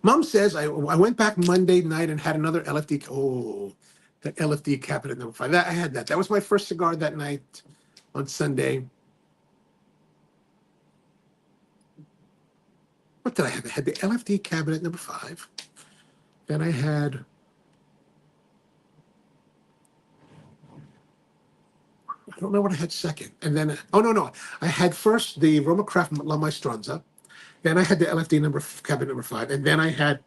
Mom says I went back Monday night and had another LFD. Oh, the LFD cabinet number 5. I had that. That was my first cigar that night on Sunday. What did I have? I had the LFD cabinet number 5. Then I had. I don't know what I had second. And then, oh, no. I had first the Roma Craft La Maestranza. Then I had the LFD cabinet number 5. And then I had,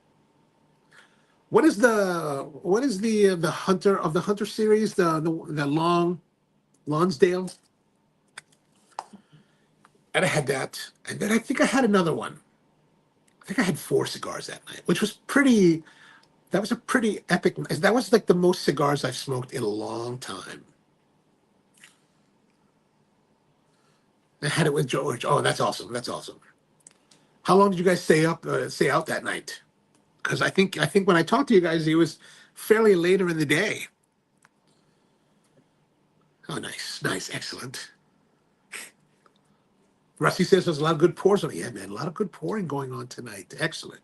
what is the Hunter of the Hunter series, the long Lonsdale? And I had that. And then I think I had another one. I think I had 4 cigars that night, which was that was a pretty epic. That was like the most cigars I've smoked in a long time. I had it with George. Oh, that's awesome. That's awesome. How long did you guys stay out that night? Because I think when I talked to you guys, it was fairly later in the day. Oh, nice, excellent. Rusty says there's a lot of good pours on it. Yeah, man, a lot of good pouring going on tonight. Excellent.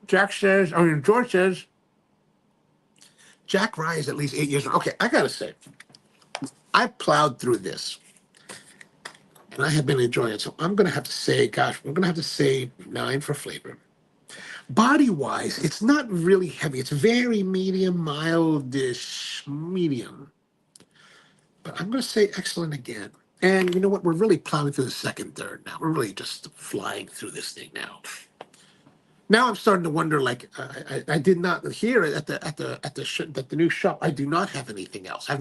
George says, Jack Rye is at least 8 years old. Okay, I gotta say, I plowed through this, and I have been enjoying it. So I'm gonna have to say, gosh, we're gonna have to say 9 for flavor. Body wise, it's not really heavy. It's very medium, mildish, medium. But I'm gonna say excellent again. And you know what? We're really plowing through the second, third now. We're really just flying through this thing now. Now I'm starting to wonder. Like I did not hear at the new shop. I do not have anything else. I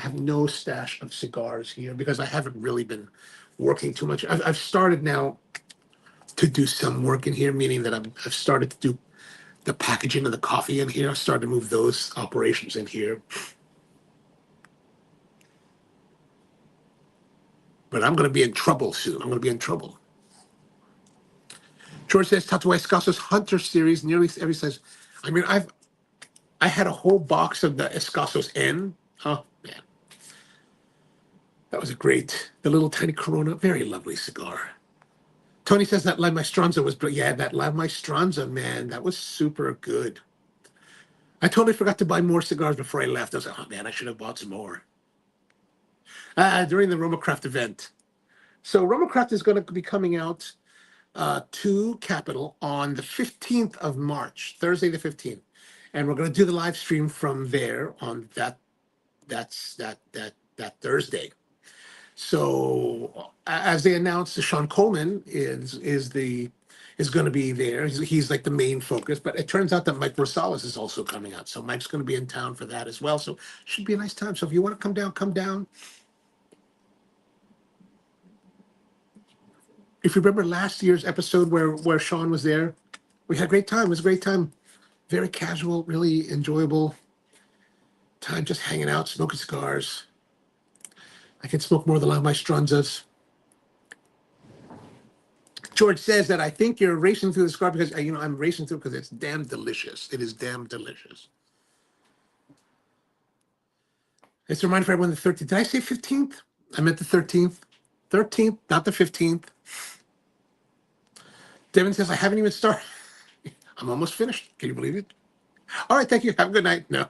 have no stash of cigars here because I haven't really been working too much. I've started now to do some work in here, meaning that I've started to do the packaging of the coffee in here. I've started to move those operations in here. But I'm going to be in trouble soon. I'm going to be in trouble. George says Tatuai Escasso's Hunter series nearly every size. I mean, I had a whole box of the Escassos N. Oh man, that was the little tiny Corona, very lovely cigar. Tony says that La Maestranza was, yeah, that La Maestranza, man, that was super good. I totally forgot to buy more cigars before I left. I was like, oh man, I should have bought some more. During the Roma Craft event. So Roma Craft is going to be coming out to Capital on the 15th of March, Thursday the 15th. And we're going to do the live stream from there on that Thursday. So as they announced, Sean Coleman is going to be there. He's like the main focus, but it turns out that Mike Rosales is also coming out. So Mike's going to be in town for that as well. So it should be a nice time. So if you want to come down, come down. If you remember last year's episode where Sean was there, we had a great time. It was a great time. Very casual, really enjoyable time, just hanging out, smoking cigars. I can smoke more than a lot of my Strunzas. George says that I think you're racing through the cigar because, I'm racing through because it's damn delicious. It is damn delicious. It's a reminder for everyone the 13th. Did I say 15th? I meant the 13th. 13th, not the 15th. Devin says, I haven't even started. I'm almost finished. Can you believe it? All right, thank you. Have a good night. No.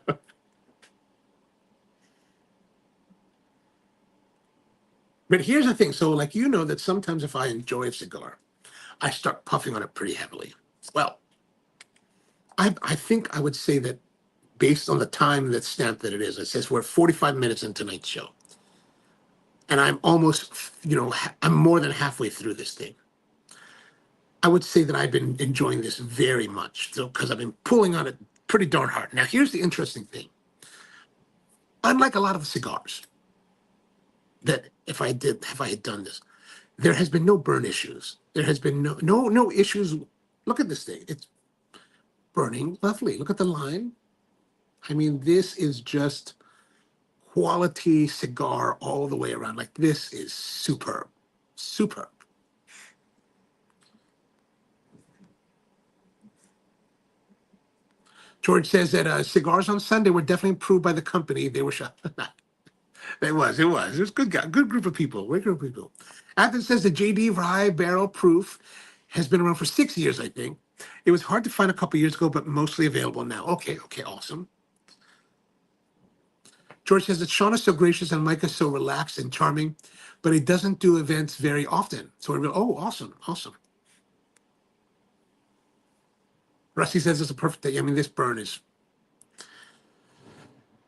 But here's the thing. So, that sometimes if I enjoy a cigar, I start puffing on it pretty heavily. Well, I think I would say that based on the time that's stamped that it is, it says we're 45 minutes into tonight's show. And I'm almost, I'm more than halfway through this thing. I would say that I've been enjoying this very much, so because I've been pulling on it pretty darn hard. Now, here's the interesting thing. Unlike a lot of the cigars that if I had done this, there has been no burn issues. There has been no issues. Look at this thing. It's burning lovely. Look at the line. I mean, this is just quality cigar all the way around. Like, this is superb. Superb. George says that cigars on Sunday were definitely improved by the company. They were shot. It was. It was good guy, good group of people. Great group of people. Athens says the JD Rye Barrel Proof has been around for 6 years, I think. It was hard to find a couple years ago, but mostly available now. Okay, awesome. George says that Sean is so gracious and Mike is so relaxed and charming, but he doesn't do events very often. So awesome. Rusty says it's a perfect day. I mean, this burn is.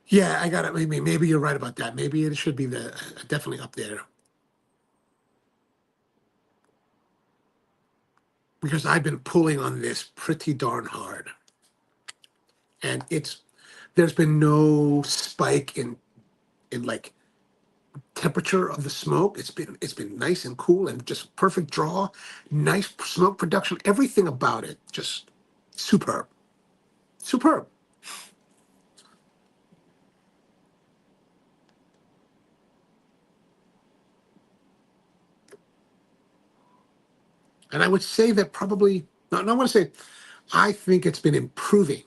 Yeah, I got it. Maybe you're right about that. Maybe it should be definitely up there. Because I've been pulling on this pretty darn hard. And there's been no spike in like temperature of the smoke. It's been nice and cool and just perfect draw, nice smoke production, everything about it just superb. Superb. And I would say that probably, no, I want to say, I think it's been improving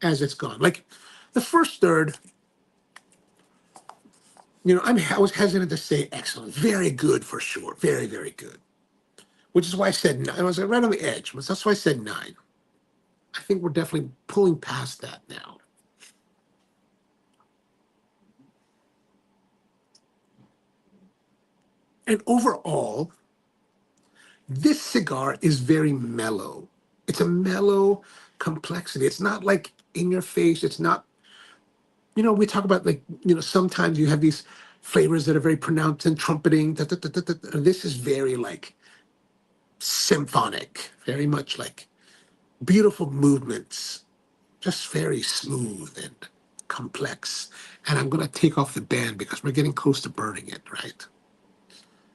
as it's gone. Like the first third, I was hesitant to say excellent, very good for sure, very, very good. Which is why I said nine. I was right on the edge. That's why I said 9. I think we're definitely pulling past that now. And overall, this cigar is very mellow. It's a mellow complexity. It's not like in your face. It's not, we talk about sometimes you have these flavors that are very pronounced and trumpeting. Da, da, da, da, da. This is very like symphonic, very much like beautiful movements, just very smooth and complex. And I'm going to take off the band because we're getting close to burning it, right?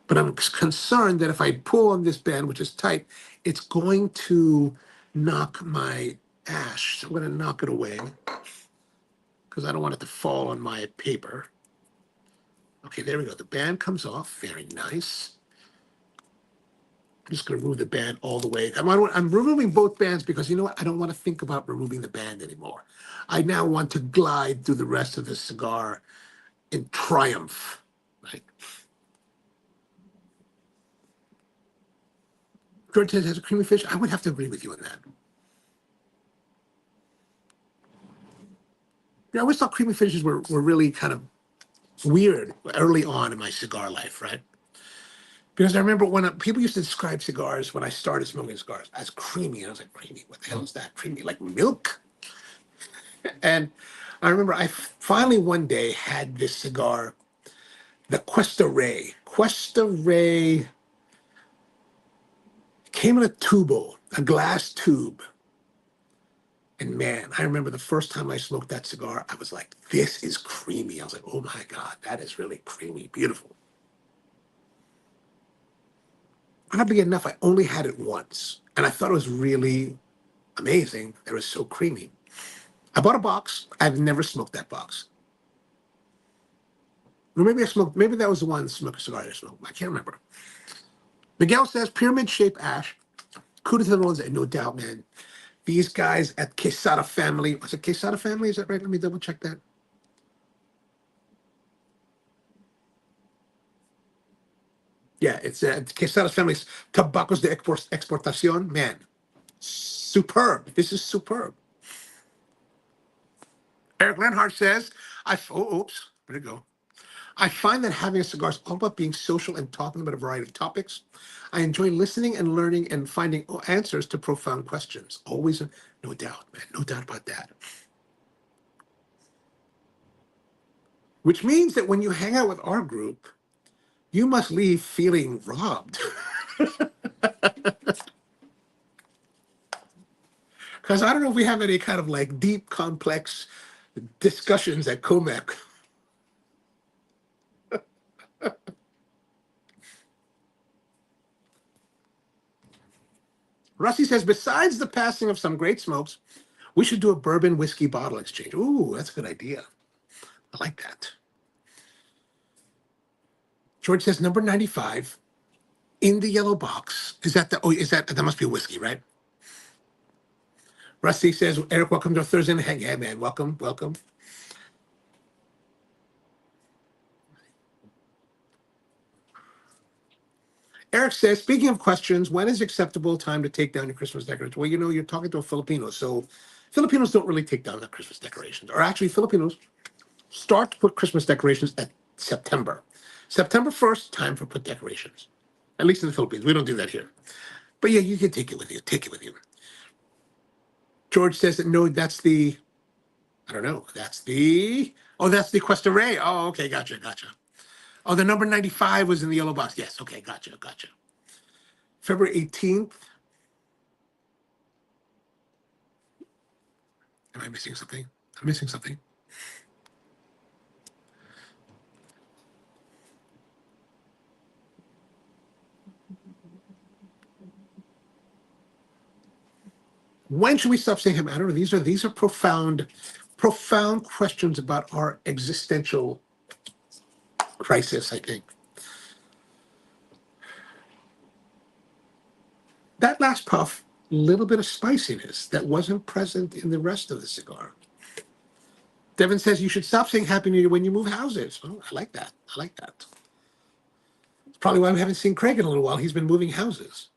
But I'm concerned that if I pull on this band, which is tight, it's going to knock my ash. So I'm going to knock it away because I don't want it to fall on my paper. Okay, there we go. The band comes off. Very nice. I'm just going to remove the band all the way. I'm removing both bands because you know what? I don't want to think about removing the band anymore. I now want to glide through the rest of the cigar in triumph. Right? George says, has a creamy fish. I would have to agree with you on that. I always thought creamy finishes were really kind of weird early on in my cigar life, right? Because I remember when people used to describe cigars when I started smoking cigars as creamy. And I was like, creamy? What the hell is that? Creamy? Like milk? And I remember I finally one day had this cigar, the Cuesta Rey. Cuesta Rey came in a tubo, a glass tube. And man, I remember the first time I smoked that cigar, I was like, this is creamy. I was like, oh my God, that is really creamy, beautiful. Oddly enough, I only had it once, and I thought it was really amazing. It was so creamy. I bought a box. I've never smoked that box. Or maybe I smoked, maybe that was the one smoke cigar I smoked. I can't remember. Miguel says pyramid shaped ash. Kudos to the ones that no doubt, man. These guys at Quesada Family. Was it Quesada Family? Is that right? Let me double check that. Yeah, it's Quesada Family's Tabacos de Exportación. Man, superb. This is superb. Eric Lenhart says, oops, where'd it go? I find that having a cigar is all about being social and talking about a variety of topics. I enjoy listening and learning and finding answers to profound questions. Always, no doubt, man, no doubt about that. Which means that when you hang out with our group, you must leave feeling robbed. Because I don't know if we have any kind of like deep, complex discussions at Comac. Rusty says, besides the passing of some great smokes, we should do a bourbon whiskey bottle exchange. Ooh, that's a good idea. I like that. George says, number 95 in the yellow box. That must be a whiskey, right? Rusty says, Eric, welcome to our Thursday night hang. Yeah, man, welcome, welcome. Eric says, speaking of questions, when is acceptable time to take down your Christmas decorations? Well, you're talking to a Filipino, so Filipinos don't really take down their Christmas decorations. Or actually, Filipinos start to put Christmas decorations at September. September 1st, time for put decorations. At least in the Philippines. We don't do that here. But yeah, you can take it with you. Take it with you. George says that no, I don't know. That's the Cuesta Rey. Oh, okay, gotcha. Oh, the number 95 was in the yellow box. Yes, okay, gotcha. February 18th. Am I missing something? I'm missing something. When should we stop saying him? I don't know. These are profound questions about our existential crisis, I think. That last puff, little bit of spiciness that wasn't present in the rest of the cigar. Devin says you should stop saying Happy New Year when you move houses. Oh, I like that. It's probably why we haven't seen Craig in a little while. He's been moving houses.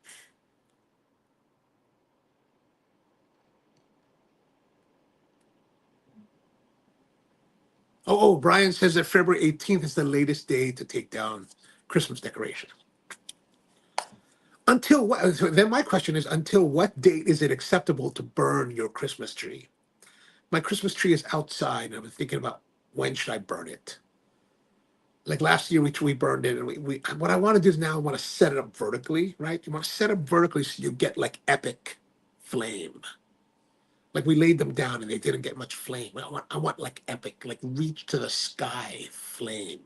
Brian says that February 18th is the latest day to take down Christmas decorations. Until what? So then my question is, until what date is it acceptable to burn your Christmas tree? My Christmas tree is outside, and I've been thinking about when should I burn it. Like last year, we burned it, and we what I want to do is now I want to set it up vertically, right? You want to set it up vertically so you get like epic flame. Like we laid them down and they didn't get much flame. I want like epic, like reach to the sky flame.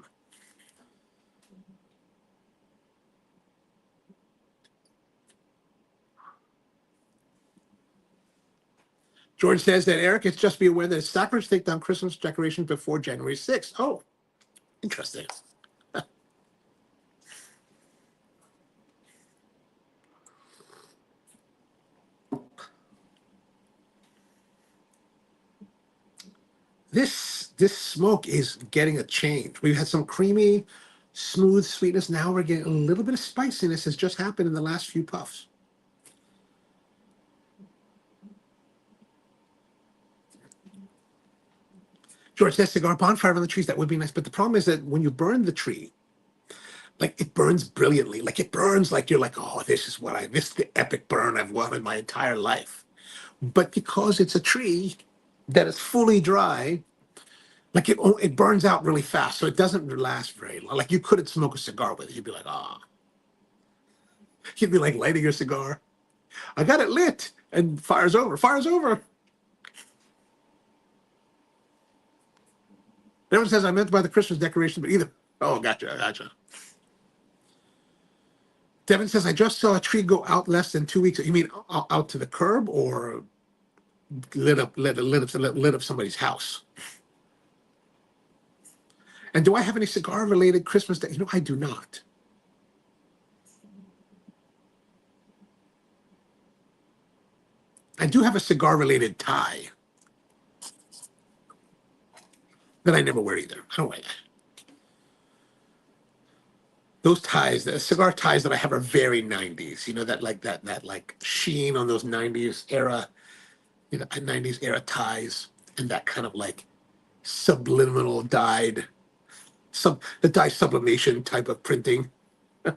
George says that Eric, it's just be aware that it's sacrilege to take down Christmas decorations before January 6th. Oh, interesting. This smoke is getting a change. We've had some creamy, smooth sweetness. Now we're getting a little bit of spiciness has just happened in the last few puffs. George says cigar bonfire on the trees, that would be nice. But the problem is that when you burn the tree, like it burns brilliantly. Like it burns like you're like, oh, this is the epic burn I've wanted my entire life. But because it's a tree that is fully dry, like it burns out really fast, so it doesn't last very long. Like you couldn't smoke a cigar with it. You'd be like, you'd be like lighting your cigar. I got it lit, and fire's over. Fire's over. Everyone says I meant to buy the Christmas decoration, but either. Oh, gotcha. Devin says, I just saw a tree go out less than 2 weeks. You mean out to the curb or lit up somebody's house? And do I have any cigar related Christmas day? I do not. I do have a cigar related tie that I never wear either. I don't wear that. Those ties, the cigar ties that I have are very 90s. That like sheen on those 90s era, 90s era ties, and that kind of like subliminal dyed, the dye sublimation type of printing. The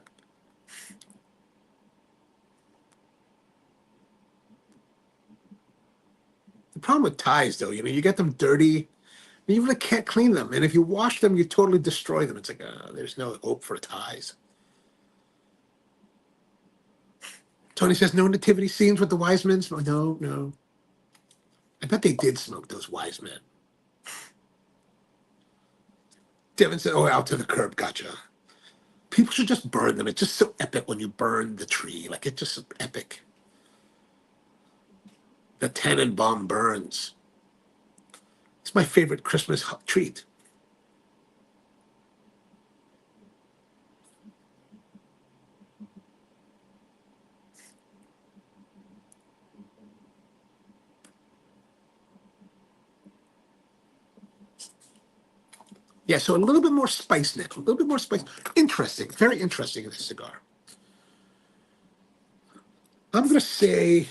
problem with ties, though, you get them dirty, and you really can't clean them. And if you wash them, you totally destroy them. It's like, there's no hope for ties. Tony says, no nativity scenes with the wise men. No, no. I bet they did smoke, those wise men. Devin said, oh, out to the curb. Gotcha. People should just burn them. It's just so epic when you burn the tree. Like, it's just so epic. The Tannenbaum burns. It's my favorite Christmas treat. Yeah, so a little bit more spice now. A little bit more spice. Interesting. Very interesting in this cigar. I'm going to say...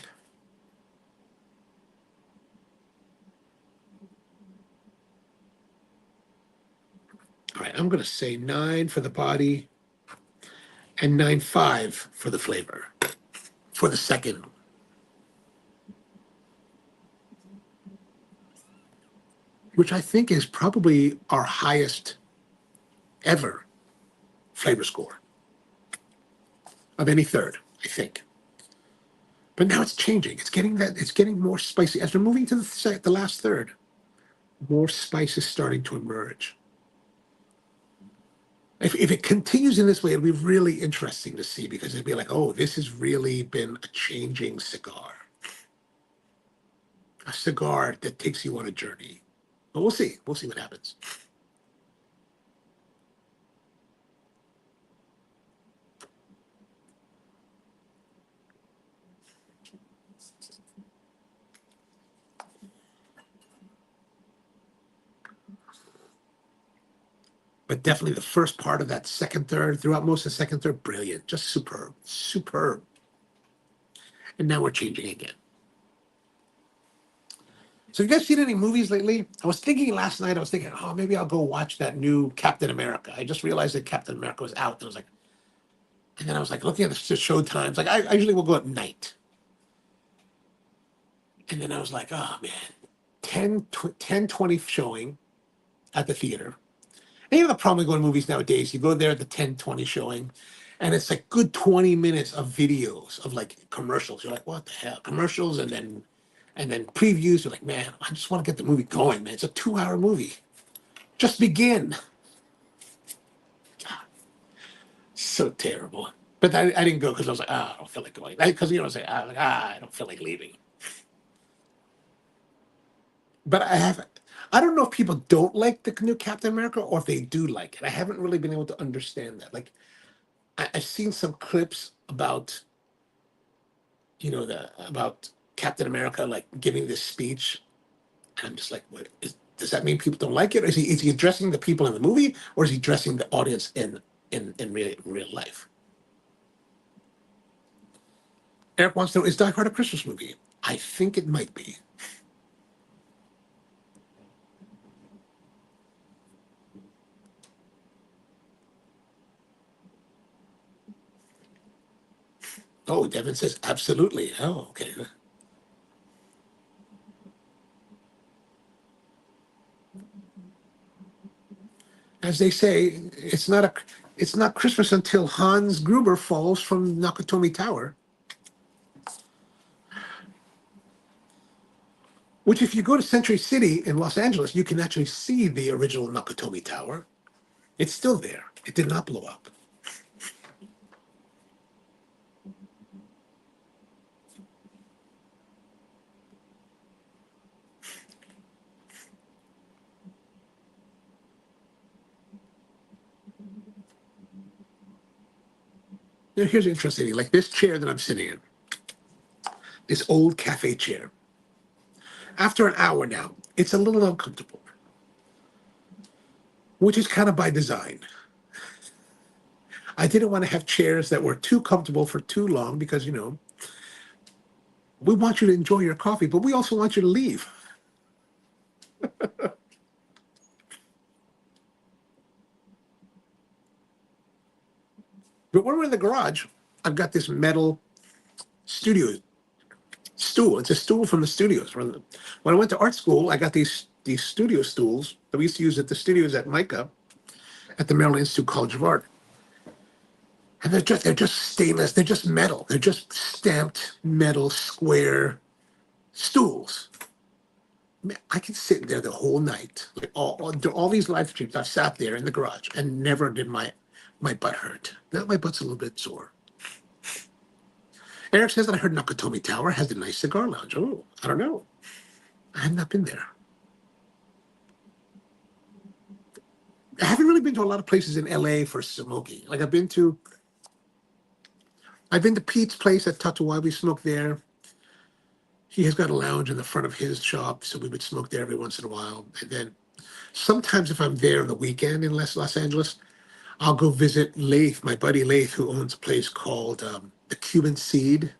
All right, I'm going to say 9 for the body and 9.5 for the flavor for the second. Which I think is probably our highest ever flavor score of any third, I think. But now it's changing. It's getting more spicy. As we're moving to the last third, more spice is starting to emerge. If it continues in this way, it'll be really interesting to see, because it'll be like, oh, this has really been a changing cigar. A cigar that takes you on a journey. But we'll see. We'll see what happens. But definitely the first part of that second third, throughout most of the second third, brilliant. Just superb. Superb. And now we're changing again. So you guys seen any movies lately? I was thinking last night, oh, maybe I'll go watch that new Captain America. I just realized that Captain America was out. And then I was like looking at the show times. Like I usually will go at night. And then I was like, oh man, 10:20 showing at the theater. And the problem with going to movies nowadays, you go there at the 10:20 showing, and it's like good 20 minutes of videos of like commercials. You're like, what the hell? Commercials and then previews. You're like, man, I just want to get the movie going, man. It's a 2-hour movie. Just begin. God, so terrible. But I didn't go because I was like, I don't feel like going. Because I was like, I don't feel like leaving. But I don't know if people don't like the new Captain America or if they do like it. I haven't really been able to understand that. Like, I've seen some clips about, about Captain America like giving this speech, and I'm just like, does that mean people don't like it? Or is he addressing the people in the movie, or is he addressing the audience in real life? Eric wants to know, is Die Hard a Christmas movie? I think it might be. Oh, Devin says absolutely. Oh, okay. As they say, it's not Christmas until Hans Gruber falls from Nakatomi Tower. Which, if you go to Century City in Los Angeles, you can actually see the original Nakatomi Tower. It's still there. It did not blow up. Here's interesting, like this chair that I'm sitting in, this old cafe chair. After an hour now, it's a little uncomfortable, which is kind of by design. I didn't want to have chairs that were too comfortable for too long because, we want you to enjoy your coffee, but we also want you to leave. But when we're in the garage, I've got this metal studio stool. It's a stool from the studios. When I went to art school, I got these studio stools that we used to use at the studios at MICA at the Maryland Institute College of Art. And they're just stainless. They're just metal. They're just stamped metal square stools. Man, I could sit there the whole night. Like all these live streams, I've sat there in the garage and never did my butt hurt. Now my butt's a little bit sore. Eric says that I heard Nakatomi Tower has a nice cigar lounge. Oh, I don't know. I have not been there. I haven't really been to a lot of places in LA for smoking. Like I've been to Pete's place at Tatuai. We smoked there. He has got a lounge in the front of his shop, so we would smoke there every once in a while. And then sometimes if I'm there on the weekend in Los Angeles, I'll go visit Laith, my buddy Laith, who owns a place called the Cuban Seed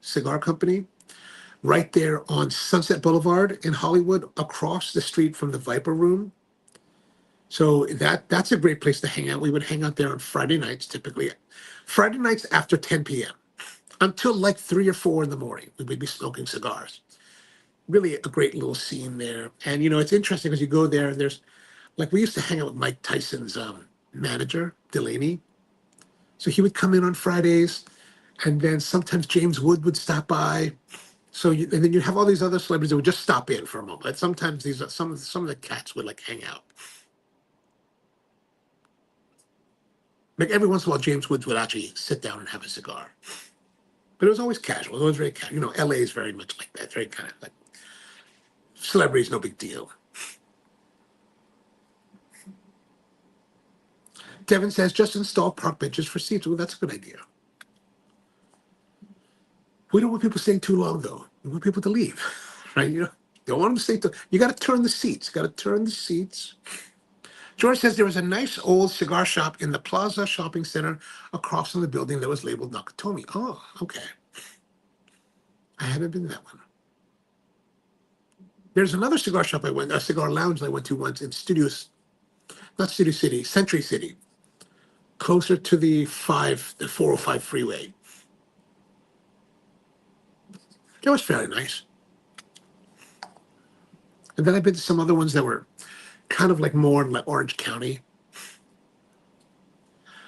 Cigar Company, right there on Sunset Boulevard in Hollywood, across the street from the Viper Room. So that's a great place to hang out. We would hang out there on Friday nights, typically. Friday nights after 10 p.m. until like 3 or 4 in the morning. We would be smoking cigars. Really a great little scene there. And, it's interesting because you go there and there's, like, we used to hang out with Mike Tyson's manager, Delaney. So he would come in on Fridays, and then sometimes James Wood would stop by. And then you have all these other celebrities that would just stop in for a moment. But sometimes some of the cats would like hang out. Like every once in a while, James Woods would actually sit down and have a cigar. But it was always casual. It was very casual. LA is very much like that. Very kind of like celebrities, no big deal. Devin says, just install park benches for seats. Well, that's a good idea. We don't want people staying too long, though. We want people to leave, right? You don't want them to stay too. You got to turn the seats. George says there was a nice old cigar shop in the Plaza Shopping Center across from the building that was labeled Nakatomi. Oh, okay. I haven't been to that one. There's another cigar shop a cigar lounge I went to once in not Studio City, Century City, closer to the 405 freeway. That was fairly nice. And then I've been to some other ones that were kind of like more in like Orange County.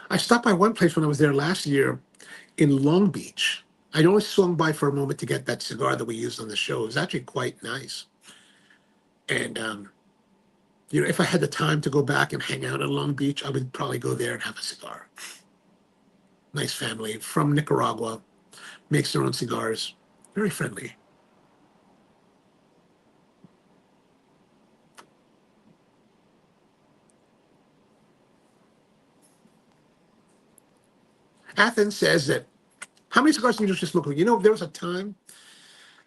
I stopped by one place when I was there last year in Long Beach. I only swung by for a moment to get that cigar that we used on the show. It was actually quite nice. And, if I had the time to go back and hang out in Long Beach, I would probably go there and have a cigar. Nice family from Nicaragua, makes their own cigars, very friendly. Athens says that, how many cigars do you usually smoke? There was a time.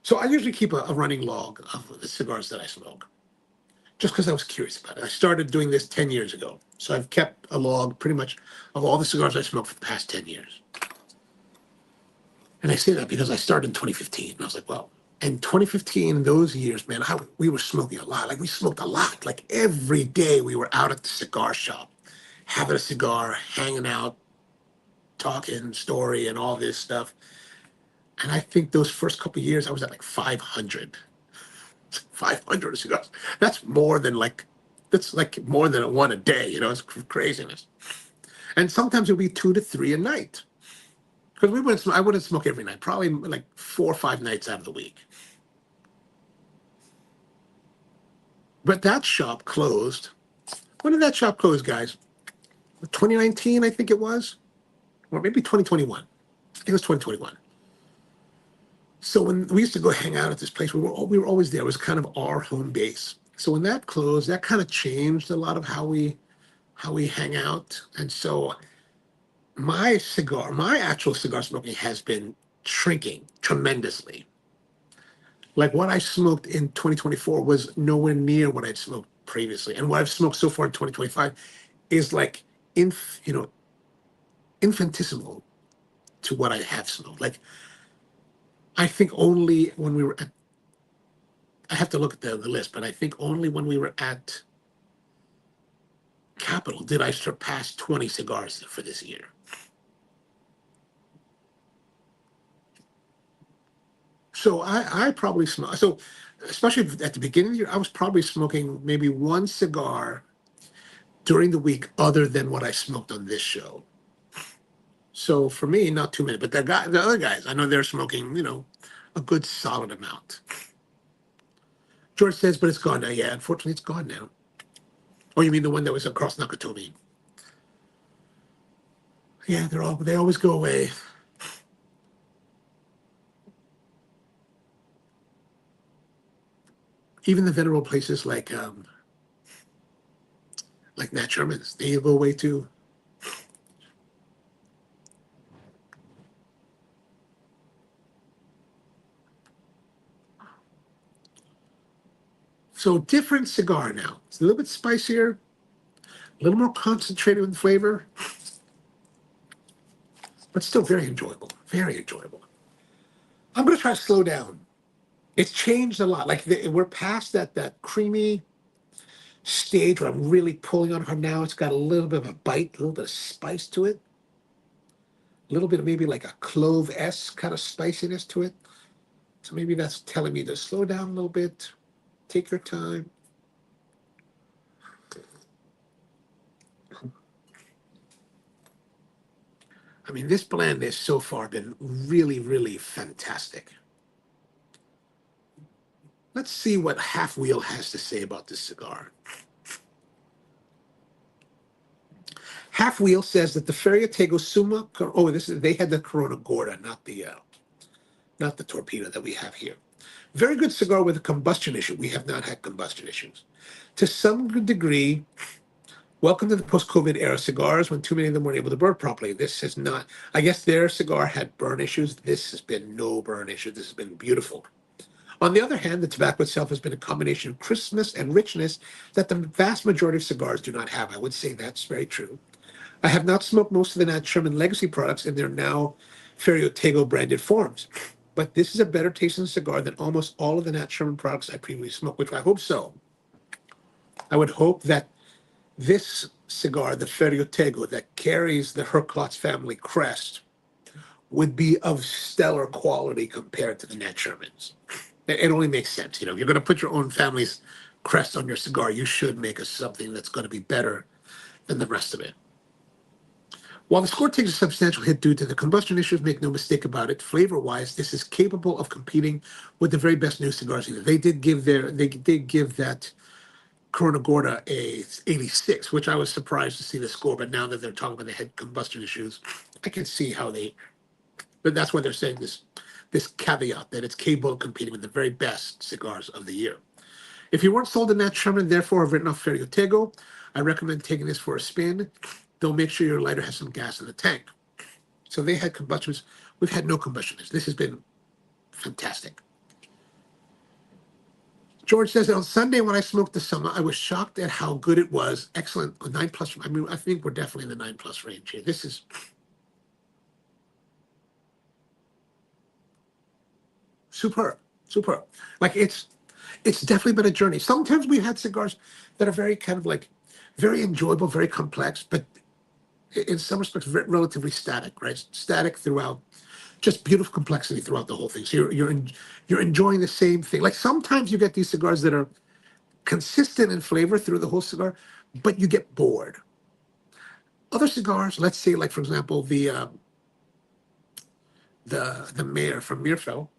So I usually keep a running log of the cigars that I smoke, just because I was curious about it. I started doing this 10 years ago. So I've kept a log pretty much of all the cigars I smoked for the past 10 years. And I say that because I started in 2015. And I was like, well, in 2015, those years, man, we were smoking a lot. Like we smoked a lot. Like every day we were out at the cigar shop, having a cigar, hanging out, talking story and all this stuff. And I think those first couple of years, I was at like 500 cigars. That's more than more than one a day. It's craziness. And sometimes it would be 2 to 3 a night. Because I wouldn't smoke every night, probably like 4 or 5 nights out of the week. But that shop closed. When did that shop close, guys? 2019, I think it was, or maybe 2021. I think it was 2021. So when we used to go hang out at this place, we were always there. It was kind of our home base. So when that closed, that kind of changed a lot of how we hang out. And so my actual cigar smoking has been shrinking tremendously. Like what I smoked in 2024 was nowhere near what I'd smoked previously. And what I've smoked so far in 2025 is like infinitesimal to what I have smoked. Like I think only when we were at, I have to look at the list, but I think only when we were at Capital did I surpass 20 cigars for this year. So I probably smoke. So especially at the beginning of the year, I was probably smoking maybe one cigar during the week other than what I smoked on this show. So for me, not too many. But the other guys, I know they're smoking, a good solid amount. George says, but it's gone now. Yeah, unfortunately, it's gone now. Oh, you mean the one that was across Nakatomi? Yeah, they always go away. Even the venerable places like Nat Sherman's, they go away too. So different cigar now. It's a little bit spicier, a little more concentrated in flavor, but still very enjoyable. Very enjoyable. I'm gonna try to slow down. It's changed a lot. Like we're past that creamy stage where I'm really pulling on her now. It's got a little bit of a bite, a little bit of spice to it, a little bit of maybe like a clove-esque kind of spiciness to it. So maybe that's telling me to slow down a little bit, take your time. I mean, this blend has so far been really, really fantastic. Let's see what Half Wheel has to say about this cigar. Half Wheel says that the Ferio Tego Summa. Oh, they had the Corona Gorda, not the torpedo that we have here. Very good cigar with a combustion issue. We have not had combustion issues. To some degree, welcome to the post-COVID era cigars when too many of them weren't able to burn properly. This has not, I guess their cigar had burn issues. This has been no burn issue. This has been beautiful. On the other hand, the tobacco itself has been a combination of crispness and richness that the vast majority of cigars do not have. I would say that's very true. I have not smoked most of the Nat Sherman legacy products in their now Ferio Tego branded forms. But this is a better tasting cigar than almost all of the Nat Sherman products I previously smoked, which I hope so. I would hope that this cigar, the Ferio Tego, that carries the Herklotz family crest, would be of stellar quality compared to the Nat Shermans. It only makes sense. If you're going to put your own family's crest on your cigar, you should make something that's going to be better than the rest of it. While the score takes a substantial hit due to the combustion issues, make no mistake about it, flavor-wise, this is capable of competing with the very best new cigars. They did give that Corona Gorda a 86, which I was surprised to see the score. But now that they're talking about they had combustion issues, I can see how they. But that's why they're saying this caveat that it's capable of competing with the very best cigars of the year. If you weren't sold in Nat Sherman, therefore have written off Ferio Tego, I recommend taking this for a spin. They'll make sure your lighter has some gas in the tank. So they had combustions. We've had no combustions. This has been fantastic. George says that on Sunday when I smoked the Summer, I was shocked at how good it was. Excellent. 9+. I mean, I think we're definitely in the 9+ range here. This is superb. Superb. Like it's definitely been a journey. Sometimes we've had cigars that are very kind of like very enjoyable, very complex, but in some respects relatively static, right? Static throughout, just beautiful complexity throughout the whole thing. So you're enjoying the same thing. Like sometimes you get these cigars that are consistent in flavor through the whole cigar, but you get bored. Other cigars, let's say, like for example, the Mayor from Meerfell,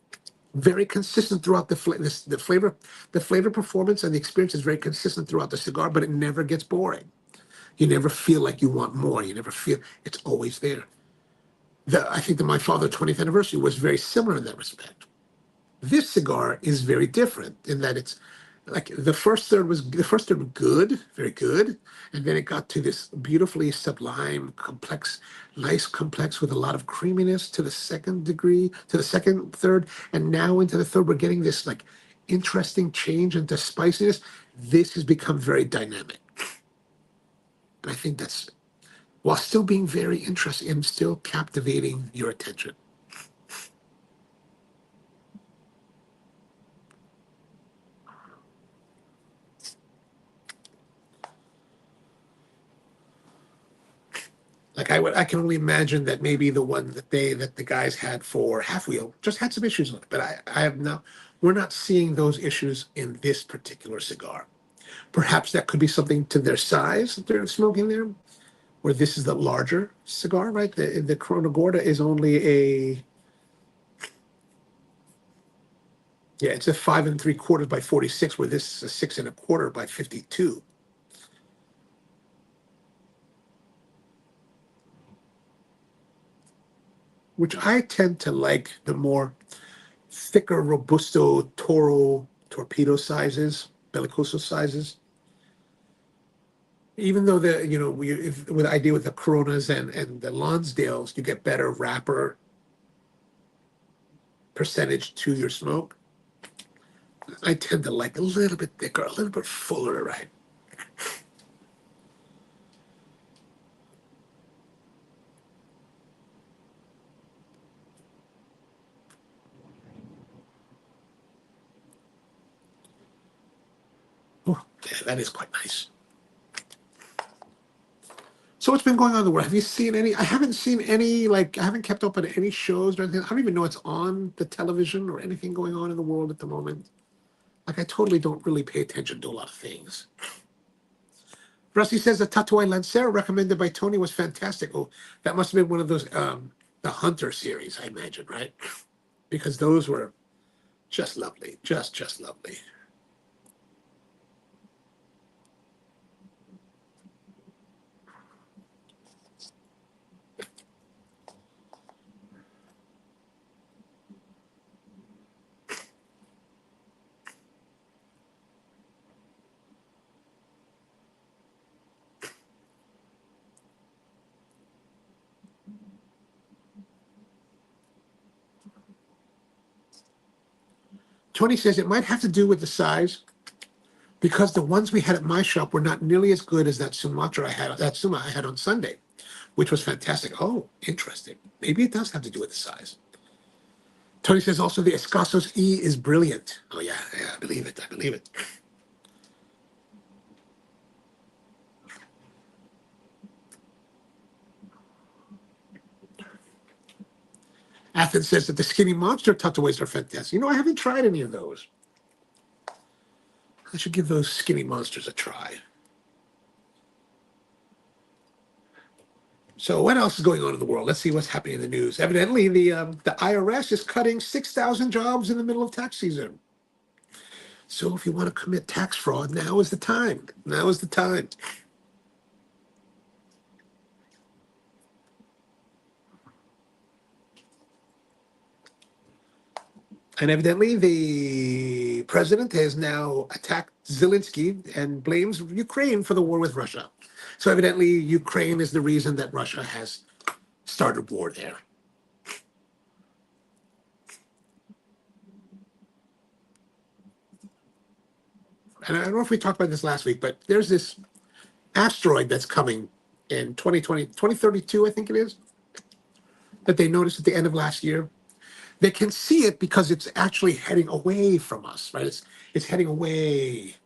very consistent throughout the flavor performance and the experience is very consistent throughout the cigar, but it never gets boring. You never feel like you want more. You never feel it's always there. I think that my father's 20th anniversary was very similar in that respect. This cigar is very different in that Like the first third was good, very good, and then it got to this beautifully sublime, complex, nice complex with a lot of creaminess to the second degree, to the second third, and now into the third, we're getting this like interesting change into spiciness. This has become very dynamic, and I think that's while still being very interesting and still captivating your attention. Like I can only imagine that maybe the one that the guys had for Half Wheel just had some issues with it. But I have now we're not seeing those issues in this particular cigar. Perhaps that could be something to their size that they're smoking there, where this is the larger cigar, right? The Corona Gorda is only a yeah, it's a 5 3/4 by 46, where this is a 6 1/4 by 52. Which I tend to like the more thicker Robusto Toro torpedo sizes, Bellicoso sizes. Even though with the idea with the Coronas and the Lonsdales, you get better wrapper percentage to your smoke. I tend to like a little bit thicker, a little bit fuller, right? Oh, yeah, that is quite nice. So what's been going on in the world? Have you seen any? I haven't seen any, like, I haven't kept up on any shows or anything. I don't even know it's on the television or anything going on in the world at the moment. Like, I totally don't really pay attention to a lot of things. Rusty says the Tatuai Lancero recommended by Tony was fantastic. Oh, that must have been one of those, the Hunter series, I imagine, right? Because those were just lovely, just lovely. Tony says it might have to do with the size because the ones we had at my shop were not nearly as good as that Summa I had on Sunday, which was fantastic. Oh, interesting. Maybe it does have to do with the size. Tony says also the Escassos E is brilliant. Oh yeah, I believe it. I believe it. Athens says that the Skinny Monster Tatuays are fantastic. I haven't tried any of those. I should give those Skinny Monsters a try. So what else is going on in the world? Let's see what's happening in the news. Evidently, the IRS is cutting 6,000 jobs in the middle of tax season. So if you want to commit tax fraud, now is the time. Now is the time. And evidently, the president has now attacked Zelensky and blames Ukraine for the war with Russia. So evidently, Ukraine is the reason that Russia has started war there. And I don't know if we talked about this last week, but there's this asteroid that's coming in 2020, 2032, I think it is, that they noticed at the end of last year. They can see it because it's actually heading away from us, right? It's heading away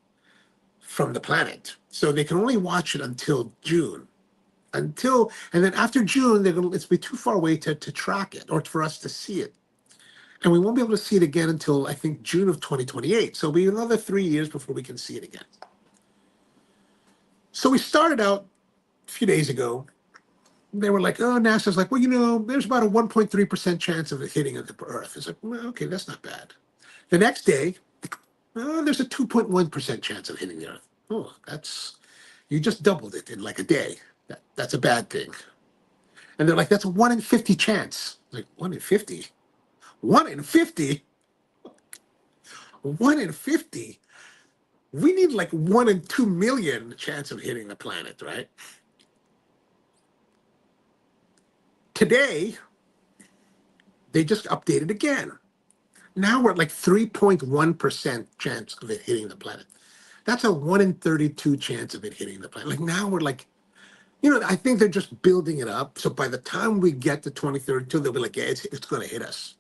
from the planet. So they can only watch it until June. And then after June, it's be too far away to track it or for us to see it. And we won't be able to see it again until I think June of 2028. So it'll be another 3 years before we can see it again. So we started out a few days ago. They were like, oh, NASA's like, well, there's about a 1.3% chance of it hitting the Earth. It's like, well, okay, that's not bad. The next day, oh, there's a 2.1% chance of hitting the Earth. Oh, you just doubled it in like a day. That's a bad thing. And they're like, that's a 1 in 50 chance. Like, 1 in 50? 1 in 50? 1 in 50? we need like 1 in 2 million chance of hitting the planet, right? Today, they just updated again. Now we're at like 3.1% chance of it hitting the planet. That's a 1 in 32 chance of it hitting the planet. Like now we're like, I think they're just building it up. So by the time we get to 2032, they'll be like, yeah, it's going to hit us.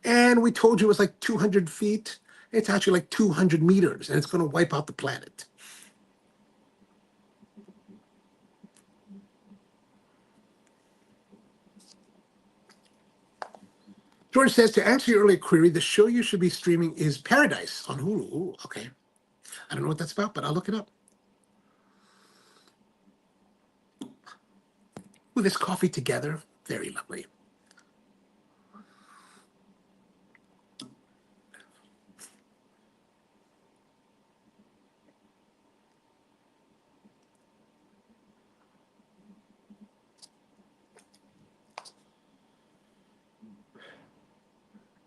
And we told you it was like 200 feet. It's actually like 200 meters, and it's going to wipe out the planet. George says, to answer your earlier query, the show you should be streaming is Paradise on Hulu. Ooh, okay. I don't know what that's about, but I'll look it up. With this coffee together, very lovely.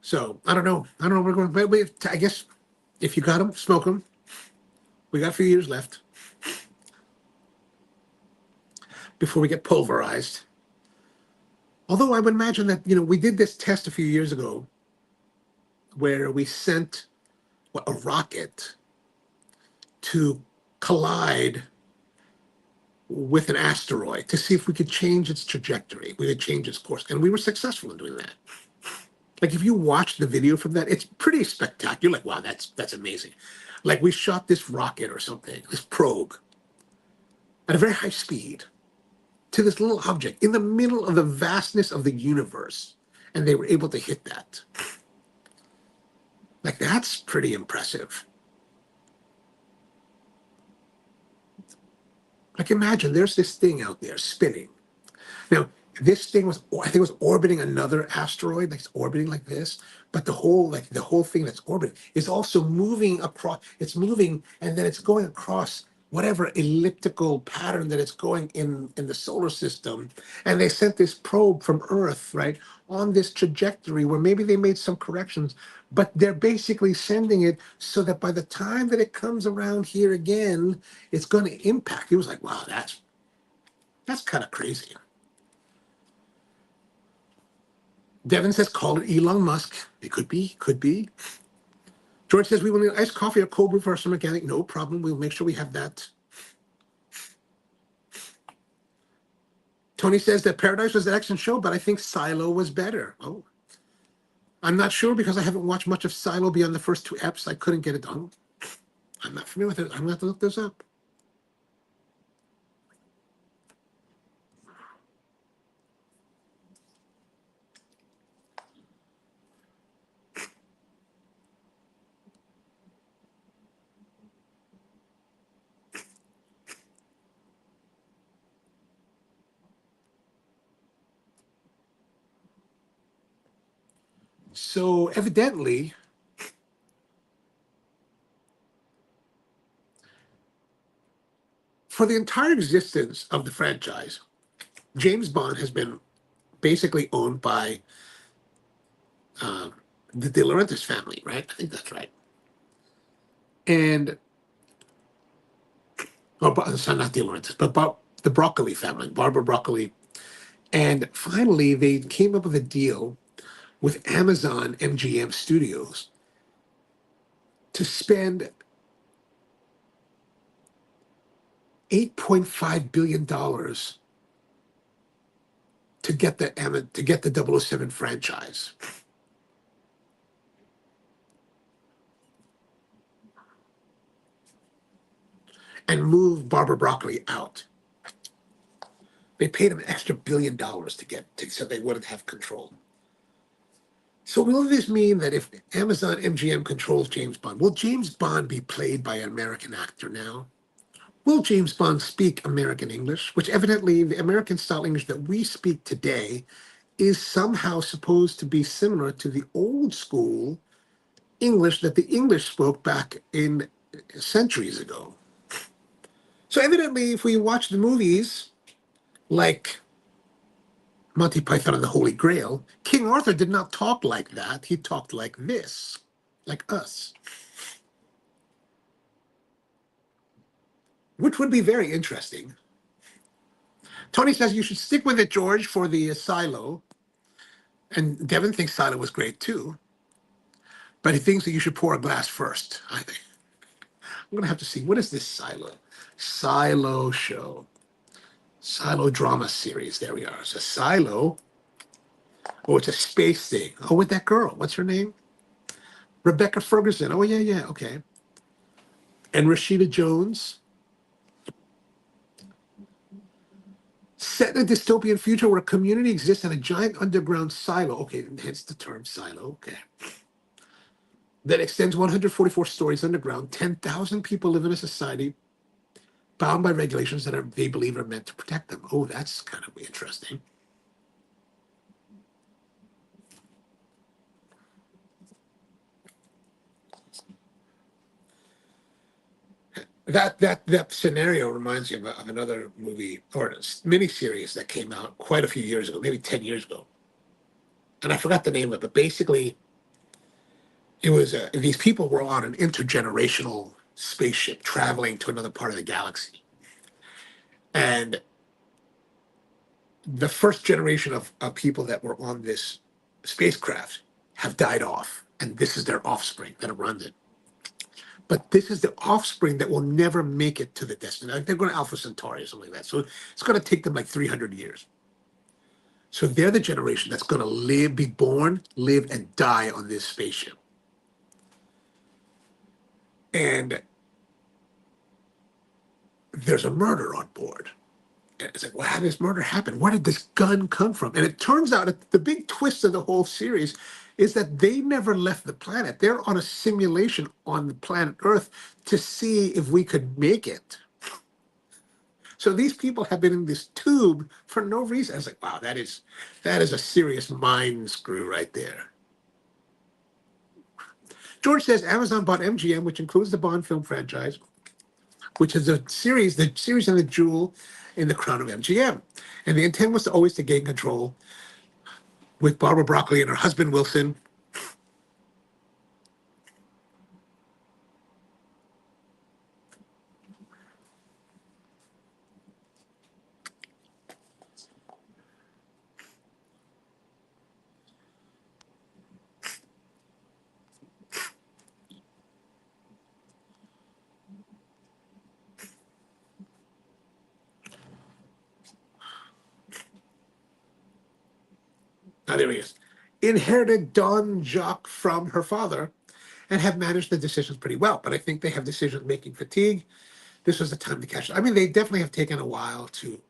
So I don't know. Where we're going. But I guess if you got them, smoke them. We got a few years left before we get pulverized. Although I would imagine that, we did this test a few years ago where we sent a rocket to collide with an asteroid to see if we could change its trajectory. We could change its course. And we were successful in doing that. Like if you watch the video from that, it's pretty spectacular. Like, wow, that's amazing. Like we shot this rocket or something, this probe, at a very high speed to this little object in the middle of the vastness of the universe. And they were able to hit that. Like that's pretty impressive. Like imagine there's this thing out there spinning. Now, this thing was, I think, was orbiting another asteroid, like it's orbiting like this. But the whole thing that's orbiting is also moving across. It's moving, and then it's going across whatever elliptical pattern that it's going in the solar system. And they sent this probe from Earth, right, on this trajectory where maybe they made some corrections, but they're basically sending it so that by the time that it comes around here again, it's going to impact. It was like, wow, that's kind of crazy. Devin says, call it Elon Musk. It could be, could be. George says, we will need iced coffee or cold brew for our mechanic. No problem. We'll make sure we have that. Tony says that Paradise was an excellent show, but I think Silo was better. Oh, I'm not sure because I haven't watched much of Silo beyond the first 2 eps. I couldn't get it done. I'm not familiar with it. I'm going to have to look this up. So evidently, for the entire existence of the franchise, James Bond has been basically owned by the De Laurentiis family, right? I think that's right. And, sorry, not De Laurentiis, but the Broccoli family, Barbara Broccoli. And finally, they came up with a deal with Amazon MGM Studios to spend $8.5 billion to get the 007 franchise. And move Barbara Broccoli out. They paid him an extra $1 billion so they wouldn't have control. So will this mean that if Amazon MGM controls James Bond, will James Bond be played by an American actor now? Will James Bond speak American English, which evidently the American style English that we speak today is somehow supposed to be similar to the old school English that the English spoke back in centuries ago? So evidently, if we watch the movies like Monty Python and the Holy Grail, King Arthur did not talk like that. He talked like this, like us. which would be very interesting. Tony says you should stick with it, George, for the silo. And Devin thinks silo was great too, but he thinks that you should pour a glass first. I think I'm gonna have to see what is this silo show, silo drama series. There we are. It's a silo. Oh, it's a space thing. Oh, with that girl. What's her name? Rebecca Ferguson. Oh, yeah, yeah. Okay. And Rashida Jones. Set in a dystopian future where a community exists in a giant underground silo. Okay, hence the term silo. Okay. That extends 144 stories underground. 10,000 people live in a society bound by regulations that they believe are meant to protect them. Oh, that's kind of interesting. That scenario reminds me of another movie or a miniseries that came out quite a few years ago, maybe 10 years ago. And I forgot the name of it, but basically it was these people were on an intergenerational spaceship traveling to another part of the galaxy. And the first generation of people that were on this spacecraft have died off. And this is their offspring that runs it. But this is the offspring that will never make it to the destination. They're going to Alpha Centauri or something like that. So it's going to take them like 300 years. So they're the generation that's going to live, be born, live, and die on this spaceship. And there's a murder on board. And it's like, well, how did this murder happen? Where did this gun come from? And it turns out that the big twist of the whole series is that they never left the planet. They're on a simulation on the planet Earth to see if we could make it. So these people have been in this tube for no reason. I was like, wow, that is a serious mind screw right there. George says Amazon bought MGM, which includes the Bond film franchise, which is the series and the jewel in the crown of MGM. And the intent was always to gain control with Barbara Broccoli and her husband Wilson. Now there he is. Inherited Don Jacques from her father and have managed the decisions pretty well. But I think they have decision-making fatigue. This was the time to catch it. I mean, they definitely have taken a while to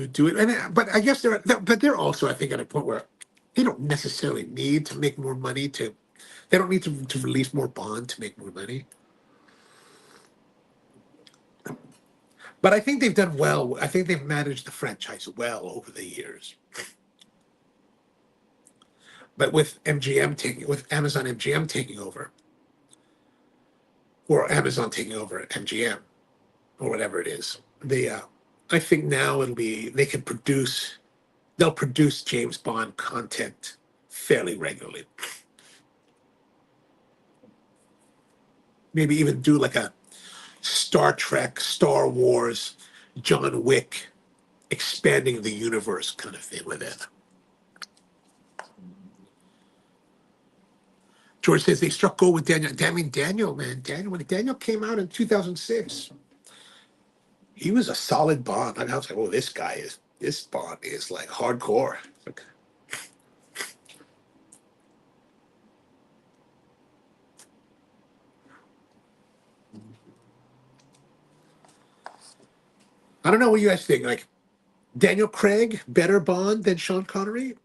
do it. But I guess they're also, I think, at a point where they don't necessarily need to make more money they don't need to release more Bond to make more money. But I think they've done well. I think they've managed the franchise well over the years. But with Amazon MGM taking over, or Amazon taking over MGM, or whatever it is, I think now they'll produce James Bond content fairly regularly. Maybe even do like a Star Trek, Star Wars, John Wick, expanding the universe kind of thing with it. George says they struck gold with Daniel. I mean, Daniel, when Daniel came out in 2006, he was a solid Bond. I was like, oh, this Bond is like hardcore. I don't know what you guys think. Like, Daniel Craig, better Bond than Sean Connery?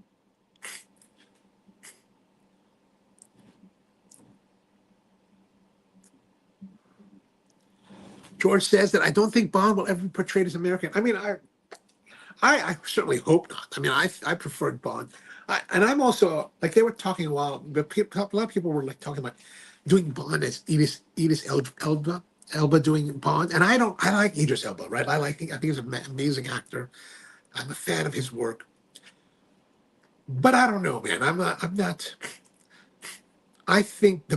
George says that I don't think Bond will ever be portrayed as American. I mean, I certainly hope not. I mean, I preferred Bond. And I'm also, like, they were talking a while, a lot of people were like talking about doing Bond as Elba doing Bond. And I like Idris Elba, right? I think he's an amazing actor. I'm a fan of his work. But I don't know, man. I'm not, I think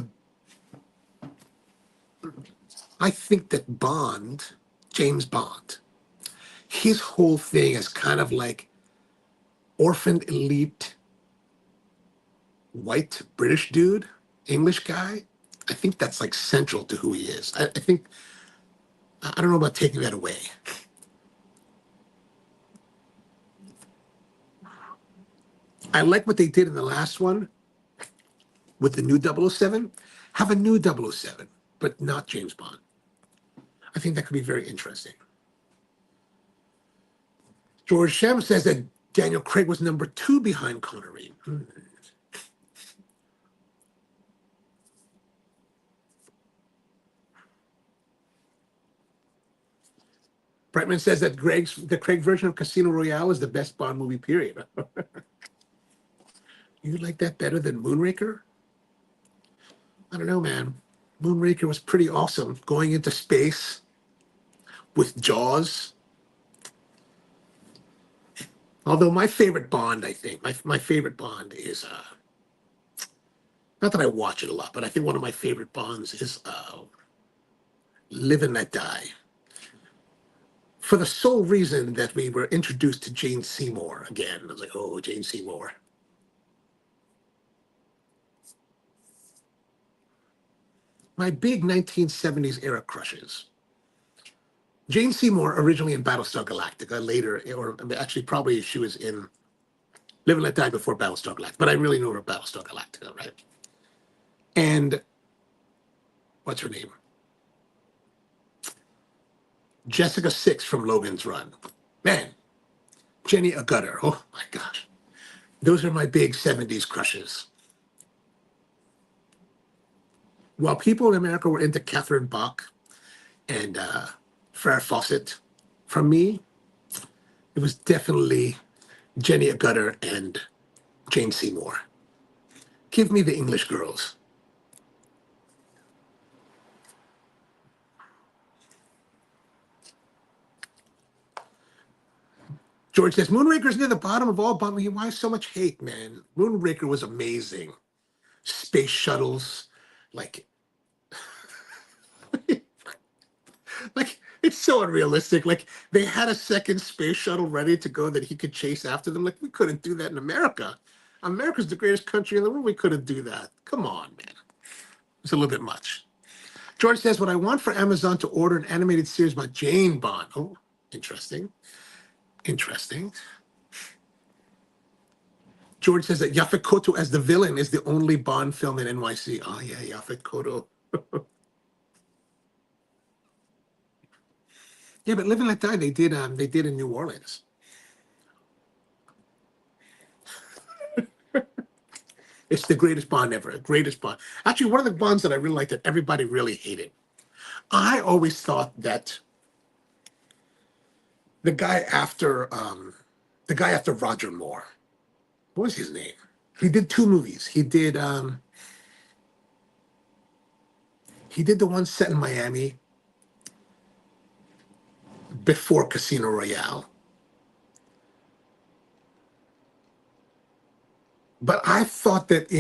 I think that Bond, James Bond, his whole thing is kind of like orphaned elite white British dude, English guy. I think that's like central to who he is. I think, I don't know about taking that away. I like what they did in the last one with the new 007. Have a new 007, but not James Bond. I think that could be very interesting. George Shem says that Daniel Craig was number 2 behind Connery. Brightman says that the Craig version of Casino Royale is the best Bond movie, period. You like that better than Moonraker? I don't know, man. Moonraker was pretty awesome. Going into space with Jaws. Although my favorite Bond, I think, my favorite Bond is, not that I watch it a lot, but I think one of my favorite Bonds is Live and Let Die. For the sole reason that we were introduced to Jane Seymour again. I was like, oh, Jane Seymour. My big 1970s era crushes. Jane Seymour, originally in Battlestar Galactica, later, or actually probably she was in Live and Let Die before Battlestar Galactica, but I really know her Battlestar Galactica, right? And what's her name? Jessica Six from Logan's Run. Man, Jenny Agutter. Oh my gosh. Those are my big 70s crushes. While people in America were into Catherine Bach and Farrah Fawcett, for me, it was definitely Jenny Agutter and Jane Seymour. Give me the English girls. George says, Moonraker's near the bottom of all Bond. Why so much hate, man? Moonraker was amazing. Space shuttles, like, like it's so unrealistic. Like they had a second space shuttle ready to go that he could chase after them. Like we couldn't do that in America. America's the greatest country in the world. We couldn't do that. Come on, man. It's a little bit much. George says, what I want for Amazon to order an animated series about Jane Bond. Oh, interesting. Interesting. George says that Yaphet Kotto as the villain is the only Bond film in NYC. Oh yeah, Yaphet Kotto. Yeah, but Live and Let Die, they did in New Orleans. It's the greatest Bond ever. Greatest Bond. Actually, one of the Bonds that I really liked that everybody really hated. I always thought that the guy after Roger Moore, what was his name? He did 2 movies. He did the one set in Miami before Casino Royale. But I thought that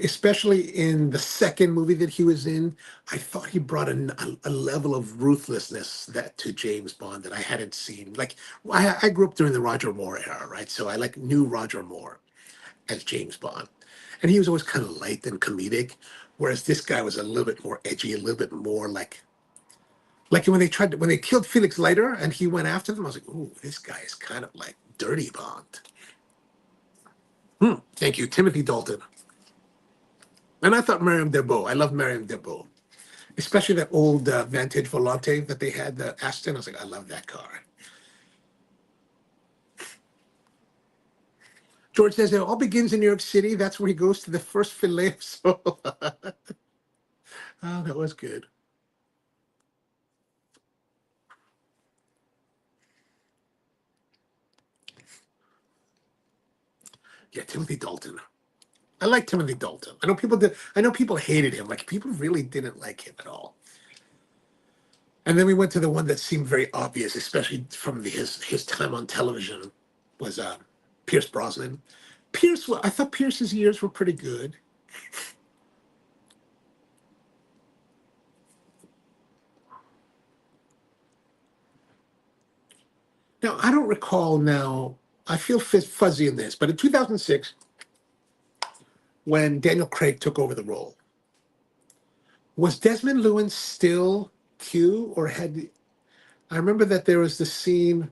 especially in the second movie that he was in, I thought he brought a level of ruthlessness that to James Bond that I hadn't seen. Like I grew up during the Roger Moore era, right? So I like knew Roger Moore as James Bond, and he was always kind of light and comedic, whereas this guy was a little bit more edgy, a little bit more like when they killed Felix Leiter and he went after them. I was like, ooh, this guy is kind of like dirty Bond. Thank you, Timothy Dalton. And I thought Miriam Deboe. I love Miriam Deboe, especially that old Vantage Volante that they had, the Aston. I was like, I love that car. George says it all begins in New York City. That's where he goes to the first fillet of sole. Oh, that was good. Yeah, Timothy Dalton. I like Timothy Dalton. I know people did. I know people hated him. Like people really didn't like him at all. And then we went to the one that seemed very obvious, especially from his time on television, was Pierce Brosnan. I thought Pierce's years were pretty good. Now, I don't recall now, I feel fuzzy in this, but in 2006, when Daniel Craig took over the role, was Desmond Llewellyn still Q, or had, I remember that there was the scene,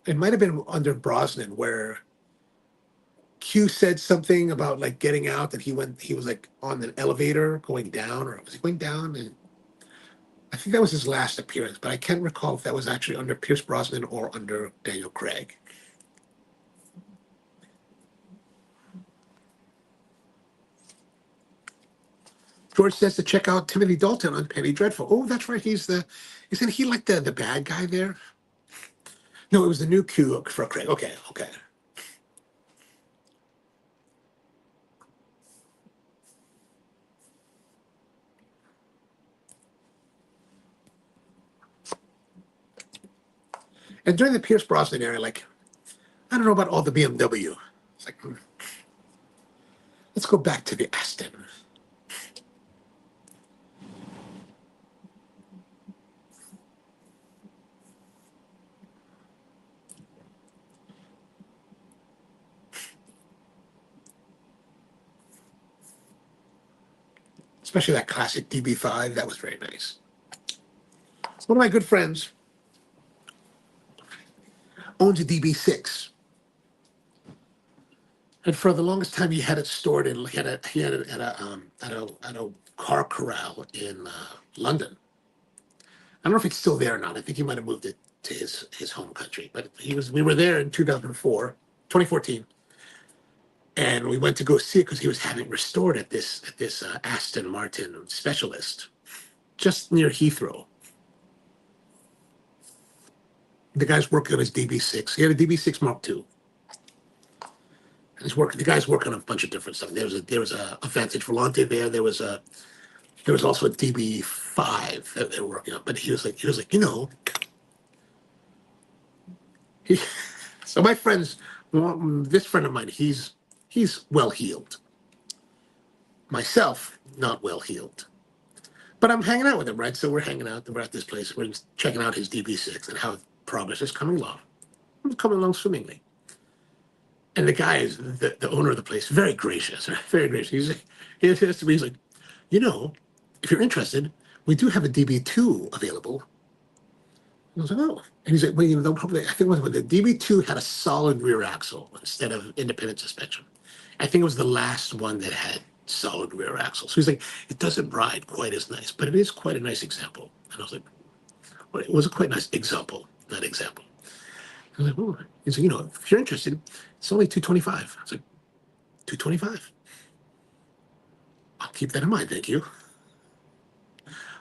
it might have been under Brosnan, where Q said something about like getting out, that he was like on an elevator going down, or was he going down? And I think that was his last appearance, but I can't recall if that was actually under Pierce Brosnan or under Daniel Craig. George says to check out Timothy Dalton on Penny Dreadful. Oh, that's right. Isn't he like the bad guy there? No, it was the new Q for Craig. Okay, okay. And during the Pierce Brosnan era, like, I don't know about all the BMW. It's like, let's go back to the Aston. Especially that classic DB5. That was very nice. One of my good friends owns a DB6. And for the longest time, he had it stored in. He had it at a car corral in London. I don't know if it's still there or not. I think he might have moved it to his home country. But we were there in 2014, and we went to go see it because he was having it restored at this Aston Martin specialist just near Heathrow. The guy's working on his DB6. He had a DB6 Mark II. The guy's working on a bunch of different stuff. There was a Vantage Volante there. There was also a DB5 that they were working on. But he was like, so my this friend of mine, he's well heeled. Myself, not well heeled. But I'm hanging out with him, right? So we're hanging out. We're at this place. We're checking out his DB6 and how progress is coming along. It's coming along swimmingly. And the guy is the owner of the place, very gracious, right? Very gracious. He says to me, he's like, if you're interested, we do have a DB2 available. I was like, oh. And he's like, well, they'll probably, I think it was when the DB2 had a solid rear axle instead of independent suspension. I think it was the last one that had solid rear axle. So he's like, it doesn't ride quite as nice, but it is quite a nice example. And I was like, well, it was a quite nice example, not example. I was like, oh. He's like, if you're interested, it's only $225. I was like, $225. I'll keep that in mind, thank you.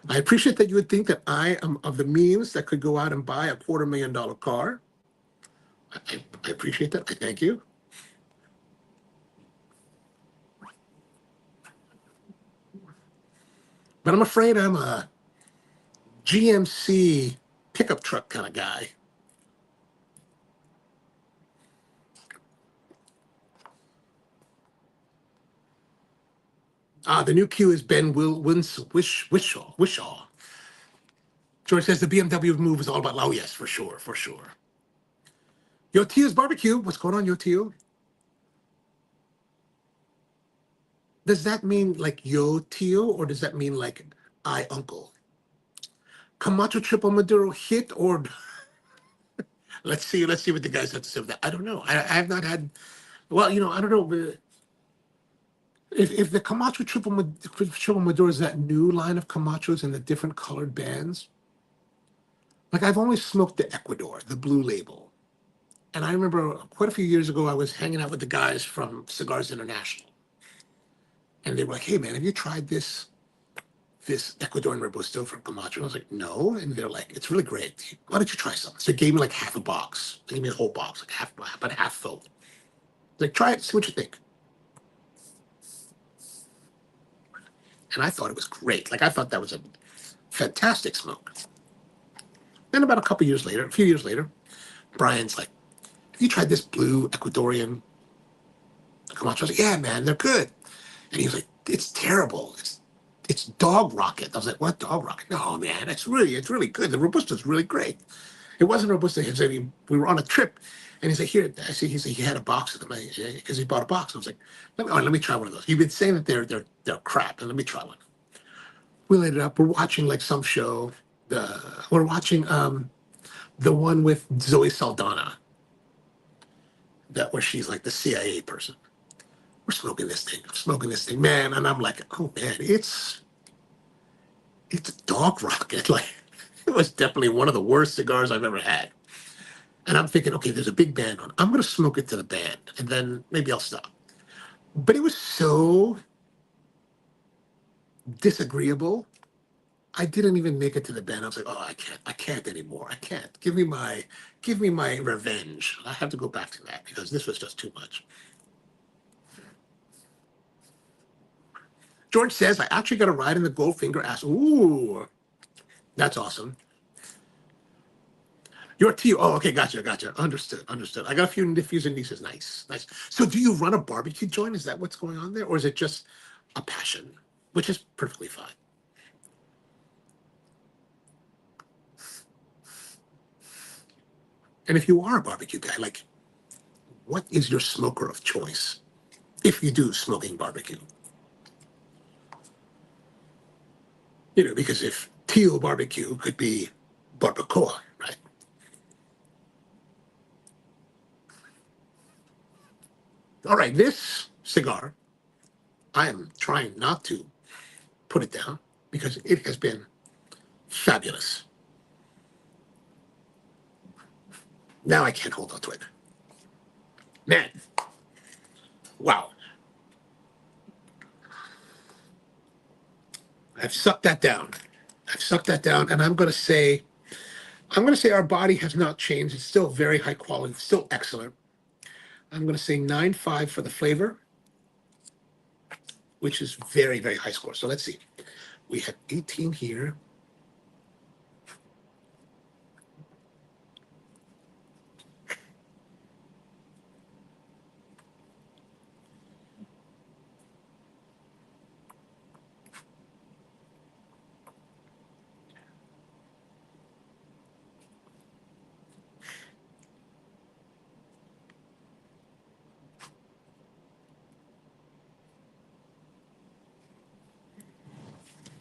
I appreciate that you would think that I am of the means that could go out and buy a $250,000 car. I appreciate that. I thank you. But I'm afraid I'm a GMC pickup truck kind of guy. The new Q is Ben Wishaw. George says the BMW move is all about, oh yes, for sure, for sure. Yo Tio's Barbecue, what's going on, Yo Tio? Does that mean like Yo Tio, or does that mean like I uncle? Camacho Triple Maduro hit, or let's see what the guys have to say with that. I don't know. I have not had, well, I don't know. If the Camacho Triple Maduro is that new line of Camachos in the different colored bands, like I've only smoked the Ecuador, the blue label. And I remember quite a few years ago, I was hanging out with the guys from Cigars International. And they were like, hey man, have you tried this Ecuadorian Robusto from Camacho? I was like, no. And they're like, it's really great. Why don't you try some? So they gave me like half a box. They gave me a whole box, like about half full. Like, try it, see what you think. And I thought it was great. Like, I thought that was a fantastic smoke. Then about a few years later, Brian's like, have you tried this blue Ecuadorian Camacho? I was like, yeah, man, they're good. And he was like, it's terrible. It's dog rocket. I was like, what dog rocket? No, man, it's really good. The Robusto's really great. It wasn't Robusto. We were on a trip, and he's like, here, I see, he had a box of them because he bought a box. I was like, let me try one of those. You've been saying that they're crap, and let me try one. We laid it up. We're watching like some show. We're watching the one with Zoe Saldana, that where she's like the CIA person. We're smoking this thing. I'm smoking this thing, man, and I'm like, oh man, it's a dog rocket. Like, it was definitely one of the worst cigars I've ever had. And I'm thinking, okay, there's a big band on. I'm going to smoke it to the band, and then maybe I'll stop. But it was so disagreeable. I didn't even make it to the band. I was like, oh, I can't anymore. I can't. Give me my revenge. I have to go back to that because this was just too much. George says, I actually got a ride in the Goldfinger ass. Ooh, that's awesome. Your tea. Oh, okay, gotcha. Understood. I got a few nephews and nieces. Nice. So do you run a barbecue joint? Is that what's going on there? Or is it just a passion, which is perfectly fine? And if you are a barbecue guy, like, what is your smoker of choice? If you do smoking barbecue. Because if teal barbecue could be barbacoa, right? All right, this cigar, I am trying not to put it down because it has been fabulous. Now I can't hold on to it. Man, wow. I've sucked that down. And I'm going to say our body has not changed. It's still very high quality. It's still excellent. I'm going to say 9.5 for the flavor, which is very, very high score. So let's see. We have 18 here.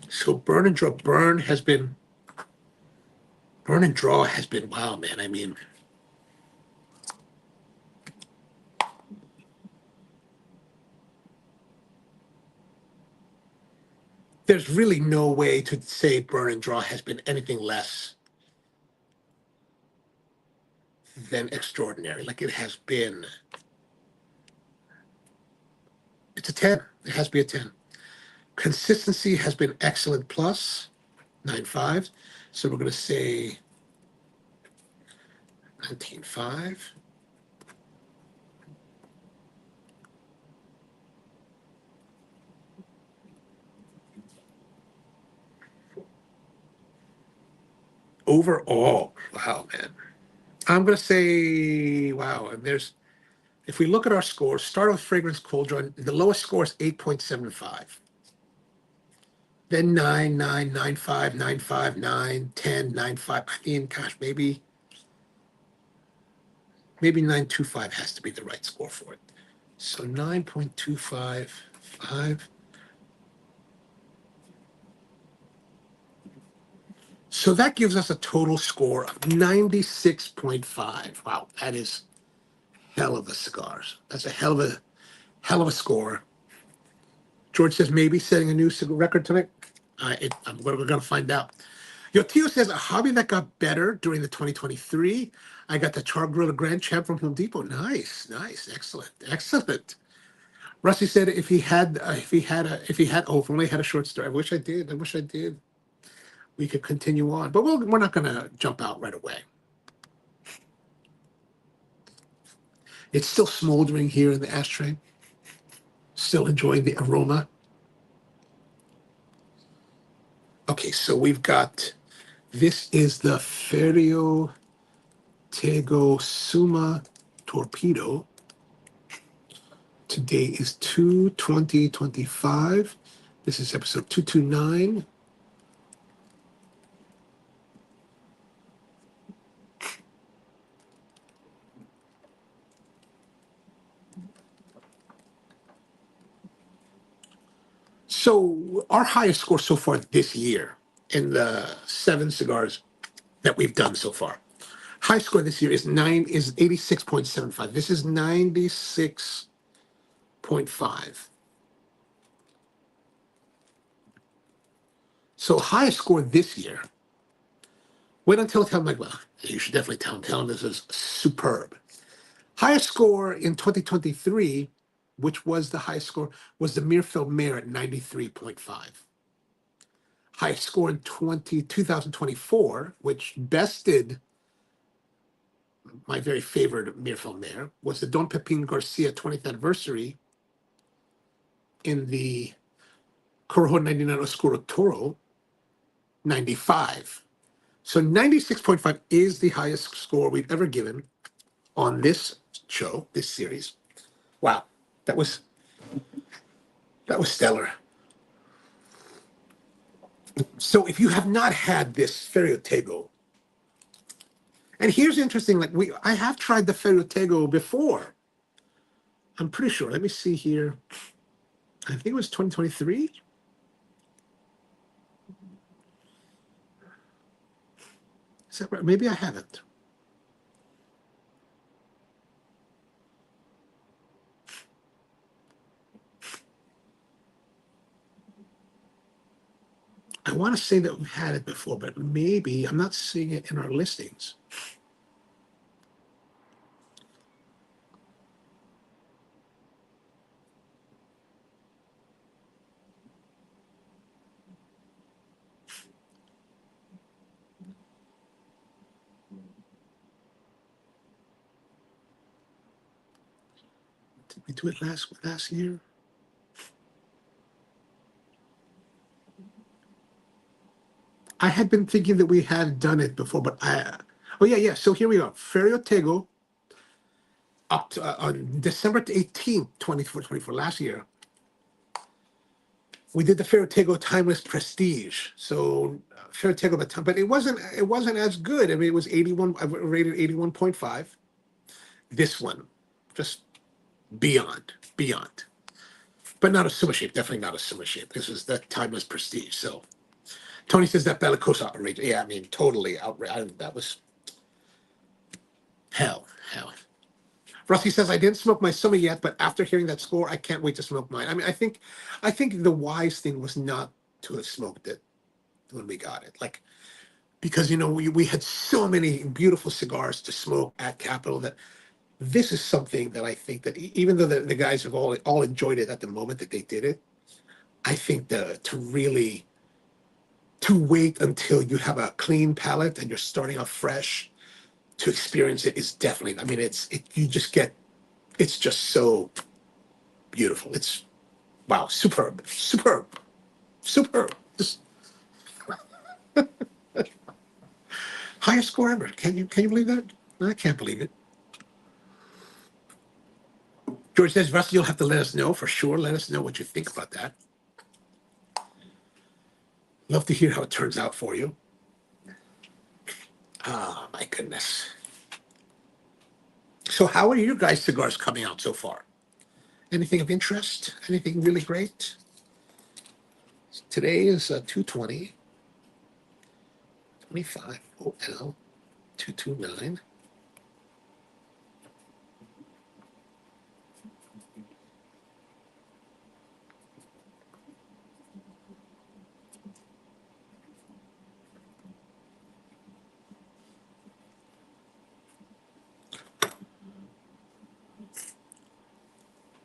So burn and draw has been, wow, man. I mean, there's really no way to say burn and draw has been anything less than extraordinary. Like, it has been, it's a 10. It has to be a 10. Consistency has been excellent plus 9.5. So we're going to say 19.5. Overall, wow, man. I'm going to say, wow. And if we look at our scores, start with fragrance cold draw, the lowest score is 8.75. Then 9, 9, 9.5, 9.5, 9, 10, 9.5. I mean, gosh, maybe 9.25 has to be the right score for it. So 9.255. So that gives us a total score of 96.5. Wow, that is hell of a cigars. That's a hell of a score. George says maybe setting a new record tonight. We're going to find out. Yotio says a hobby that got better during the 2023. I got the Char Griller Grand Champ from Home Depot. Nice, excellent. Rusty said if he had if only had a short story. I wish I did. We could continue on, but we're not going to jump out right away. It's still smoldering here in the ashtray. Still enjoying the aroma. Okay, so we've got, this is the Ferio Tego Summa Torpedo. Today is 2/20/25. This is episode 229. So our highest score so far this year in the 7 cigars that we've done so far. High score this year is 86.75. This is 96.5. So highest score this year. Wait until I tell him, like, well, you should definitely tell him this is superb. Highest score in 2023, which was the highest score, was the Mirfield Mare at 93.5. Highest score in 2024, which bested my very favorite Mirfield Mare, was the Don Pepin Garcia 20th anniversary in the Corojo 99 Oscuro Toro, 95. So 96.5 is the highest score we've ever given on this show, this series. Wow, that was stellar. So if you have not had this Ferio Tego, and here's interesting, like I have tried the Ferio Tego before. I'm pretty sure. Let me see here. I think it was 2023. Is that right? Maybe I haven't. I want to say that we've had it before, but maybe I'm not seeing it in our listings. Did we do it last year? I had been thinking that we had done it before, but oh yeah. So here we are, Ferio Tego, up to, on December 18th, 24, last year. We did the Ferio Tego Timeless Prestige. So Ferio Tego, but it wasn't as good. I mean, it was 81. I rated 81.5. This one, just beyond. But not a Summa shape. Definitely not a Summa shape. This was the Timeless Prestige. So Tony says that Bellicose outrageous. Yeah, I mean, totally outrageous. That was hell. Rusty says, I didn't smoke my Summa yet, but after hearing that score, I can't wait to smoke mine. I mean, I think the wise thing was not to have smoked it when we got it. Like, because, we had so many beautiful cigars to smoke at Capitol that this is something that I think that even though the guys have all enjoyed it at the moment that they did it, I think to wait until you have a clean palate and you're starting off fresh to experience it is definitely, I mean, it's just so beautiful. It's, wow, superb. Just highest score ever. Can you believe that? I can't believe it. George says, Rusty, you'll have to let us know for sure. Let us know what you think about that. Love to hear how it turns out for you. Oh, my goodness. So how are your guys' cigars coming out so far? Anything of interest? Anything really great? Today is 220, 25, OL, 229.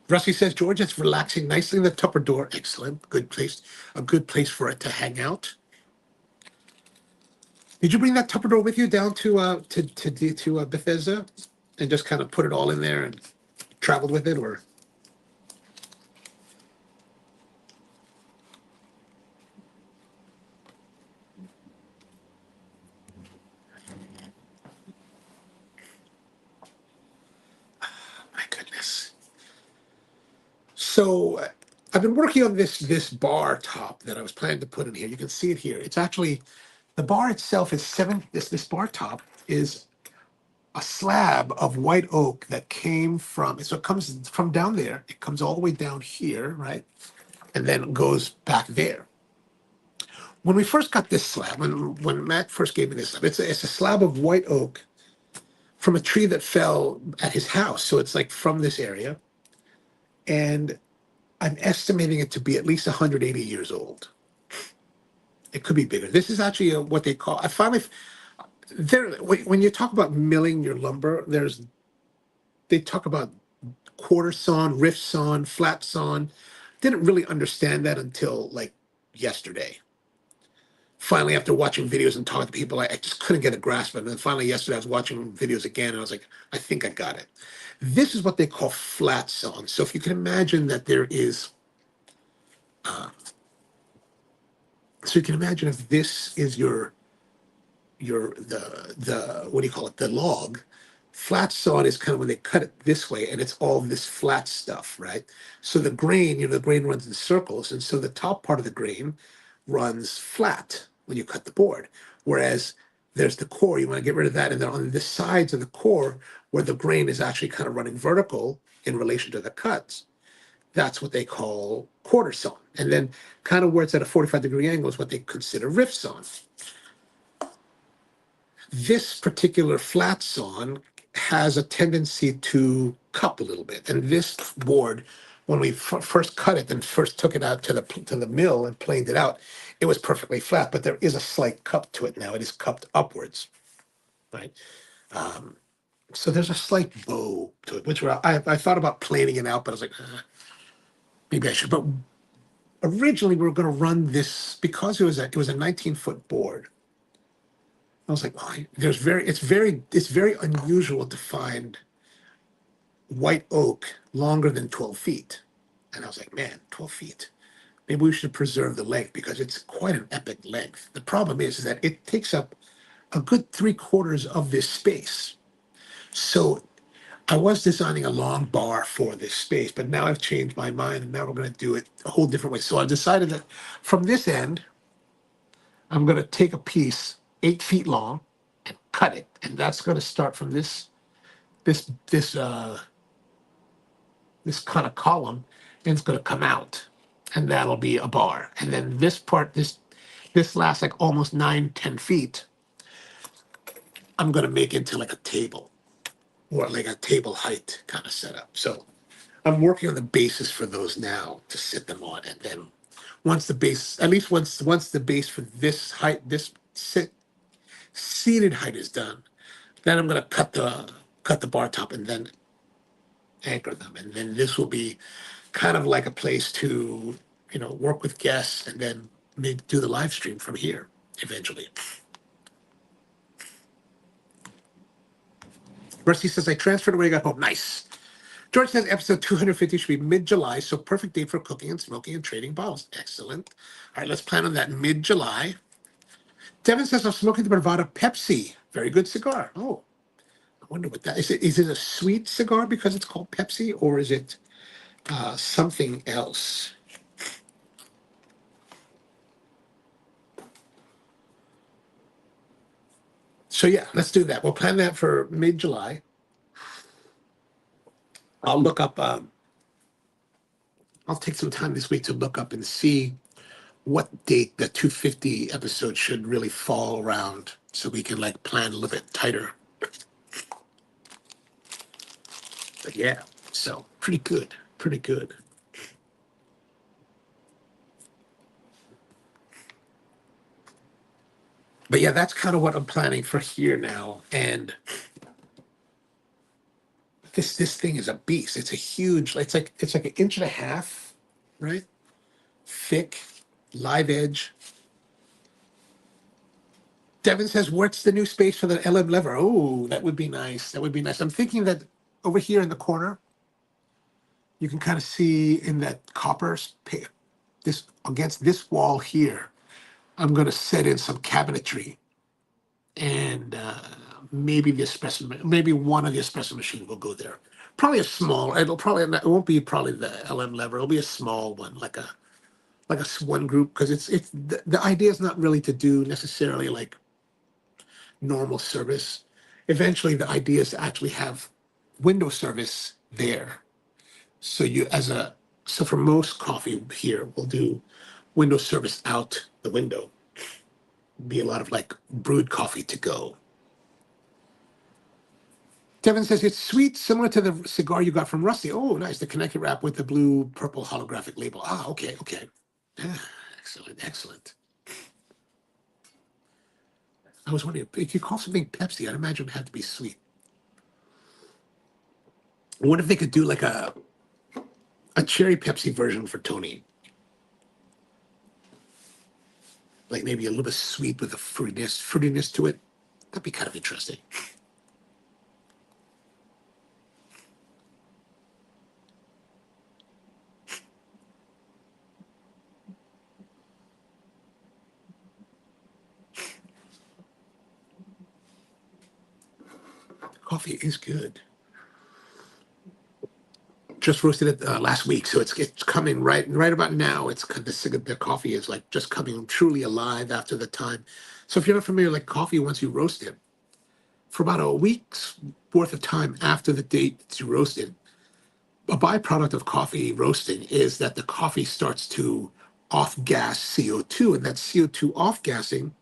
Rusty says, George, it's relaxing nicely in the Tupper door. Excellent. Good place. A good place for it to hang out. Did you bring that Tupper door with you down to Bethesda and just kind of put it all in there and traveled with it, or? My goodness. So I've been working on this bar top that I was planning to put in here. You can see it here. It's actually, the bar itself is this bar top is a slab of white oak that came from, so it comes from down there. It comes all the way down here, right? and then goes back there. When we first got this slab, when Matt first gave me this slab, it's a slab of white oak from a tree that fell at his house. So it's like from this area. And I'm estimating it to be at least 180 years old. It could be bigger. This is actually what they call, I finally, there, when you talk about milling your lumber, they talk about quarter sawn, rift sawn, flat sawn. Didn't really understand that until like yesterday. Finally, after watching videos and talking to people, I just couldn't get a grasp of it. And finally, yesterday, I was watching videos again, and I was like, I think I got it. This is what they call flat sawn. So if you can imagine that there is, so you can imagine if this is the what do you call it, the log. Flat sawn is kind of when they cut it this way, and it's all this flat stuff, right? So the grain, the grain runs in circles, and so the top part of the grain runs flat when you cut the board. Whereas there's the core, you want to get rid of that, and then on the sides of the core, where the grain is actually kind of running vertical in relation to the cuts, that's what they call quarter sawn. And then kind of where it's at a 45-degree angle is what they consider rift sawn. This particular flat sawn has a tendency to cup a little bit. And this board, when we first cut it and first took it out to the mill and planed it out, it was perfectly flat, but there is a slight cup to it now. It is cupped upwards, right? So there's a slight bow to it, which I thought about planing it out, but I was like, maybe I should. But originally we were going to run this because it was a 19-foot board. I was like, oh, it's very unusual to find white oak longer than 12 feet. And I was like, man, 12 feet. Maybe we should preserve the length because it's quite an epic length. The problem is that it takes up a good 3/4 of this space. So I was designing a long bar for this space, but now I've changed my mind and now we're going to do it a whole different way. So I decided that from this end, I'm going to take a piece 8 feet long and cut it, and that's going to start from this this kind of column, and it's going to come out, and that'll be a bar. And then this part, this lasts like almost 9-10 feet. I'm going to make into like a table or like a table height kind of setup. So I'm working on the basis for those now to sit them on, and then once the base, at least once the base for this height, seated height is done, then I'm going to cut the bar top and then anchor them, and then this will be kind of like a place to work with guests, and then maybe do the live stream from here eventually. Rusty says, I transferred when I got home. Nice. George says episode 250 should be mid-July, so perfect date for cooking and smoking and trading bottles. Excellent. All right, let's plan on that mid-July. Devin says, I'm smoking the Bravada Pepsi. Very good cigar. Oh, I wonder what that is. Is it a sweet cigar because it's called Pepsi, or is it something else? So yeah, let's do that. We'll plan that for mid-July. I'll look up, I'll take some time this week to look up and see what date the 250 episode should really fall around so we can like plan a little bit tighter. But yeah, so pretty good, pretty good. But yeah, that's kind of what I'm planning for here now. And this thing is a beast. It's a huge, it's like 1.5 inches, right? Thick, live edge. Devin says, what's the new space for the LM lever? Oh, that would be nice. That would be nice. I'm thinking that over here in the corner, you can kind of see in that copper, this against this wall here, I'm going to set in some cabinetry, and maybe maybe one of the espresso machines will go there. Probably a small. It won't be probably the LM lever. It'll be a small one, like a one group, because it's the idea is not really to do necessarily like normal service. Eventually, the idea is to actually have window service there. So you, as a So for most coffee here, we'll do window service out the window. Be a lot of like brewed coffee to go. Devin says it's sweet, similar to the cigar you got from Rusty. Oh, nice. The Connecticut wrap with the blue purple holographic label. Ah, okay. Excellent, excellent. I was wondering, if you call something Pepsi, I'd imagine it had to be sweet. I wonder if they could do like a cherry Pepsi version for Tony. Like maybe a little bit sweet with a fruitiness to it. That'd be kind of interesting. Coffee is good. Just roasted it last week, so it's coming right about now. The coffee is like just coming truly alive after the time. So if you're not familiar, like coffee, once you roast it, for about a week's worth of time after the date that you roast it, a byproduct of coffee roasting is that the coffee starts to off gas CO2, and that CO2 off gassing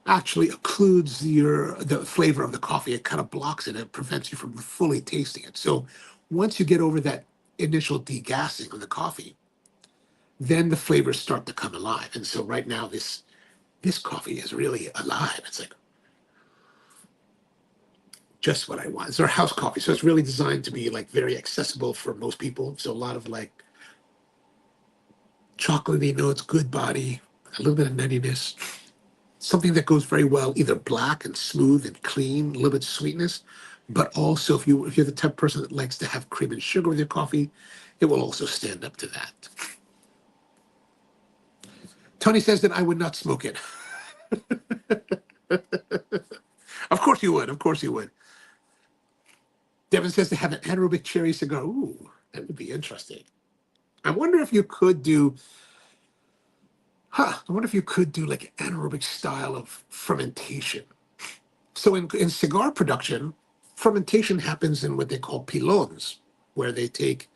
actually occludes the flavor of the coffee. It kind of blocks it. It prevents you from fully tasting it. So once you get over that initial degassing of the coffee, then the flavors start to come alive. And so right now, this coffee is really alive. It's like just what I want. It's our house coffee, so it's really designed to be like very accessible for most people. So a lot of like chocolatey notes, good body, a little bit of nuttiness. Something that goes very well, either black and smooth and clean, a little bit of sweetness, but also if you're the type of person that likes to have cream and sugar with your coffee, it will also stand up to that. Tony says that I would not smoke it. Of course you would. Of course you would. Devin says to have an anaerobic cherry cigar. Ooh, that would be interesting. I wonder if you could do, I wonder if you could do like an anaerobic style of fermentation. So in cigar production, fermentation happens in what they call pilons, where they take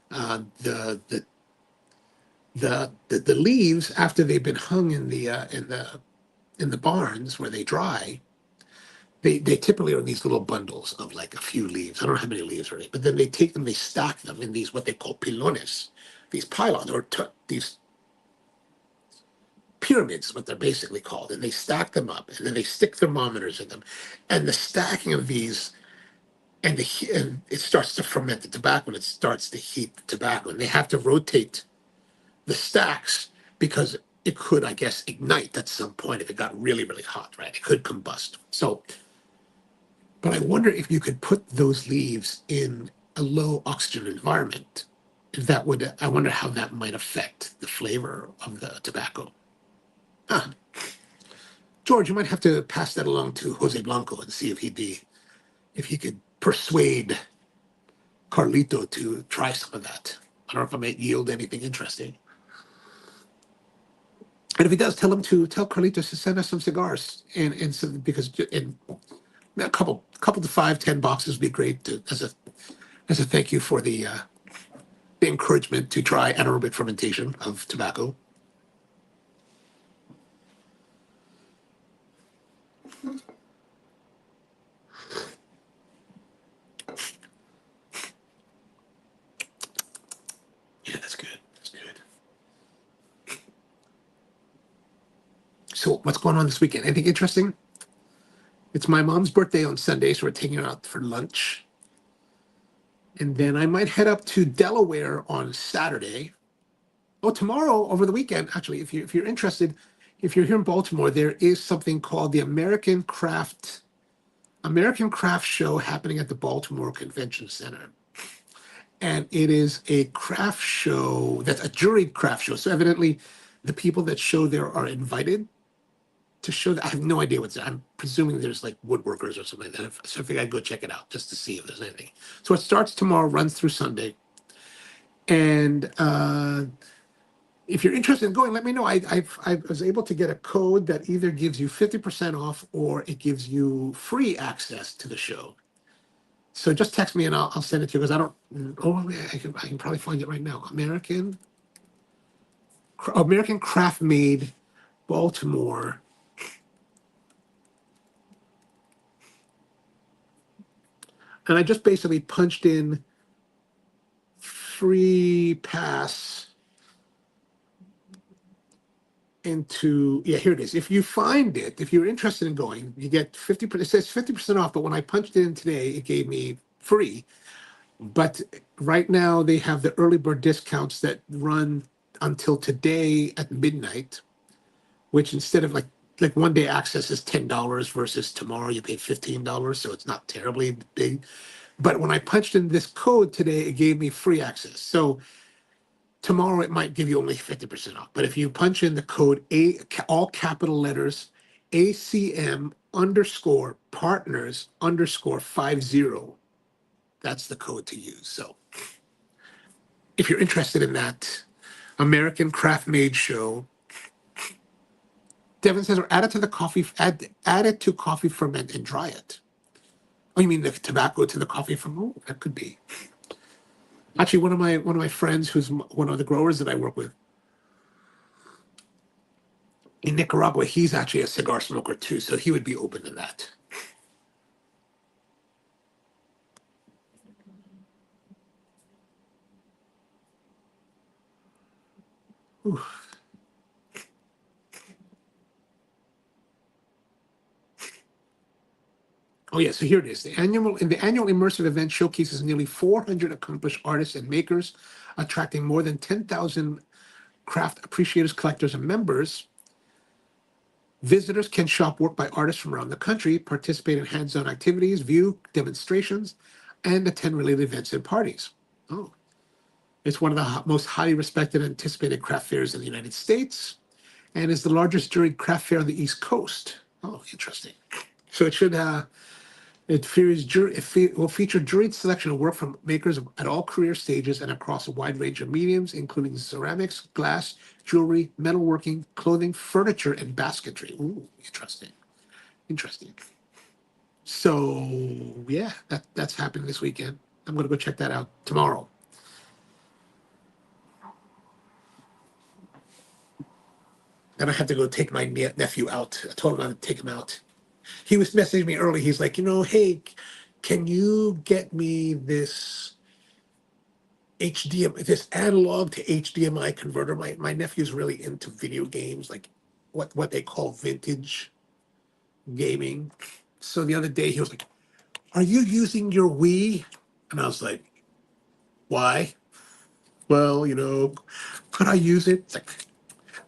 the leaves after they've been hung in the barns where they dry. They typically are in these little bundles of like a few leaves. I don't know how many leaves are in it, but then they take them, they stack them in these what they call pilones, these pylons or these pyramids, what they're basically called, and they stack them up, and then they stick thermometers in them, and the stacking of these and it starts to ferment the tobacco, and it starts to heat the tobacco, and they have to rotate the stacks because it could, I guess, ignite at some point if it got really, really hot, right? It could combust. So, but I wonder if you could put those leaves in a low oxygen environment. I wonder how that might affect the flavor of the tobacco. Huh. George, you might have to pass that along to Jose Blanco and see if he could persuade Carlito to try some of that. I don't know if it might yield anything interesting. And if he does, tell Carlitos to send us some cigars, and some, because a couple to 5, 10 boxes would be great as a thank you for the encouragement to try anaerobic fermentation of tobacco. Yeah, that's good. That's good. So, what's going on this weekend? Anything interesting? It's my mom's birthday on Sunday, so we're taking her out for lunch. And then I might head up to Delaware on Saturday. Oh, tomorrow over the weekend, actually, if you're interested, if you're here in Baltimore, there is something called the American Craft Show happening at the Baltimore Convention Center. And it is a craft show that's a juried craft show. So evidently the people that show there are invited to show that. I have no idea what's there. I'm presuming there's like woodworkers or something like that. So I figured I'd go check it out just to see if there's anything. So it starts tomorrow, runs through Sunday. And if you're interested in going, let me know. I was able to get a code that either gives you 50% off or it gives you free access to the show. So just text me and I'll send it to you because I don't. Oh, yeah, I can probably find it right now. American Craft Made, Baltimore. And I just basically punched in free pass into, yeah, here it is. If you find it, if you're interested in going, you get 50%. It says 50% off, but when I punched it in today, it gave me free. But right now they have the early bird discounts that run until today at midnight, which instead of like 1 day access is $10 versus tomorrow you pay $15, so it's not terribly big. But when I punched in this code today, it gave me free access. So tomorrow it might give you only 50% off. But if you punch in the code all capital letters, ACM underscore partners underscore 50, that's the code to use. So if you're interested in that American Craft Made show, Devin says, or add it to the coffee, add it to coffee ferment and dry it. Oh, you mean the tobacco to the coffee ferment? Oh, that could be. Actually, one of my friends, who's one of the growers that I work with in Nicaragua, he's actually a cigar smoker too, so he would be open to that. Ooh. Oh yeah, so here it is. The annual immersive event showcases nearly 400 accomplished artists and makers, attracting more than 10,000 craft appreciators, collectors, and members. Visitors can shop work by artists from around the country, participate in hands-on activities, view demonstrations, and attend related events and parties. Oh, it's one of the most highly respected and anticipated craft fairs in the United States, and is the largest juried craft fair on the East Coast. Oh, interesting. So it will feature juried selection of work from makers at all career stages and across a wide range of mediums, including ceramics, glass, jewelry, metalworking, clothing, furniture, and basketry. Ooh, interesting. Interesting. So yeah, that's happening this weekend. I'm gonna go check that out tomorrow. Then I have to go take my nephew out. I told him I'd take him out. He was messaging me early. He's like, hey, can you get me this this analog to HDMI converter? My nephew's really into video games, like what they call vintage gaming. So the other day he was like, "Are you using your Wii?" And I was like, "Why?" Well, could I use it? It's like,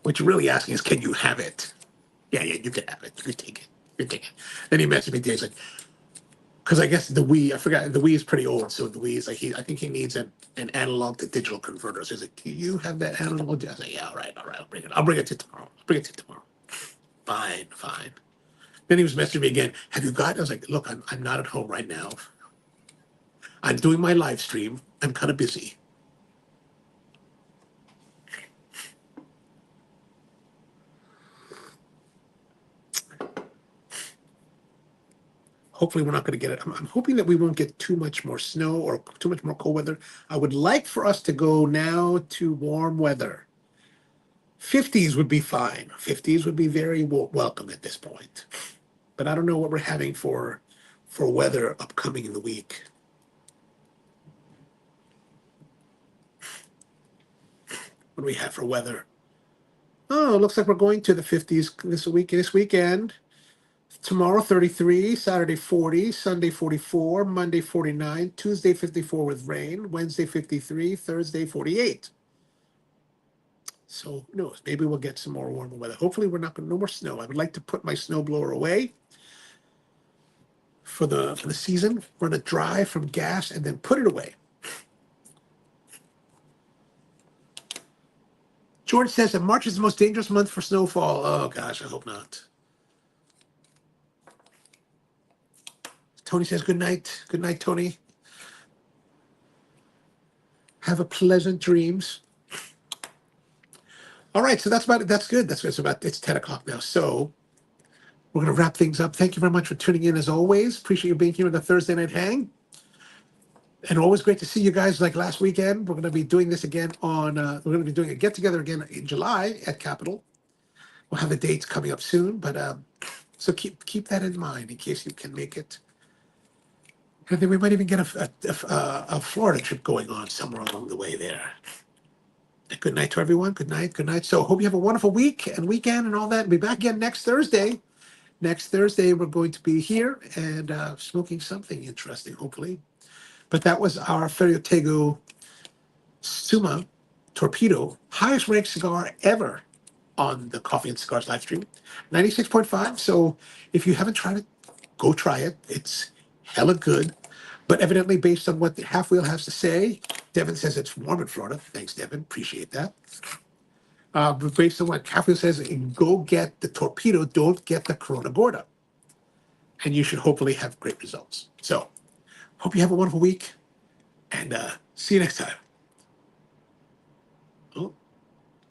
what you're really asking is, can you have it? Yeah, you can have it. You can take it. You can take it. Then he messaged me today. He's like, because I guess the Wii, I forgot, the Wii is pretty old. So the Wii is like, I think he needs an analog to digital converter. So he's like, do you have that analog? I was like, yeah, all right, I'll bring it to tomorrow. Fine, fine. Then he was messaging me again. Have you got it? I was like, look, I'm not at home right now. I'm doing my live stream. I'm kind of busy. Hopefully we're not going to get it. I'm hoping that we won't get too much more snow or too much more cold weather. I would like for us to go now to warm weather. 50s would be fine. 50s would be very welcome at this point. But I don't know what we're having for weather upcoming in the week. What do we have for weather? Oh, it looks like we're going to the 50s this weekend. Tomorrow 33, Saturday 40, Sunday 44, Monday 49, Tuesday 54 with rain, Wednesday 53, Thursday 48. So who knows? Maybe we'll get some more warmer weather. Hopefully we're not going to no more snow. I would like to put my snowblower away for the season, run it dry from gas, and then put it away. George says that March is the most dangerous month for snowfall. Oh gosh, I hope not. Tony says good night. Good night, Tony. Have a pleasant dreams. All right, so that's about it. That's good. That's good. It's 10 o'clock now. So we're going to wrap things up. Thank you very much for tuning in as always. Appreciate you being here on the Thursday Night Hang. And always great to see you guys. Like last weekend, we're going to be doing this again on. We're going to be doing a get together again in July at Capitol. We'll have the dates coming up soon, but so keep that in mind in case you can make it. And then we might even get a Florida trip going on somewhere along the way there. Good night to everyone. Good night. Good night. So hope you have a wonderful week and weekend and all that. Be back again next Thursday. Next Thursday, we're going to be here and smoking something interesting, hopefully. But that was our Ferio Tego Summa Torpedo, highest ranked cigar ever on the Coffee and Cigars live stream, 96.5. So if you haven't tried it, go try it. It's hella good. But evidently, based on what the Half Wheel has to say, Devin says it's warm in Florida. Thanks, Devin. Appreciate that. But based on what Half Wheel says, go get the Torpedo, don't get the Corona Gorda. And you should hopefully have great results. So, hope you have a wonderful week and see you next time. Oh.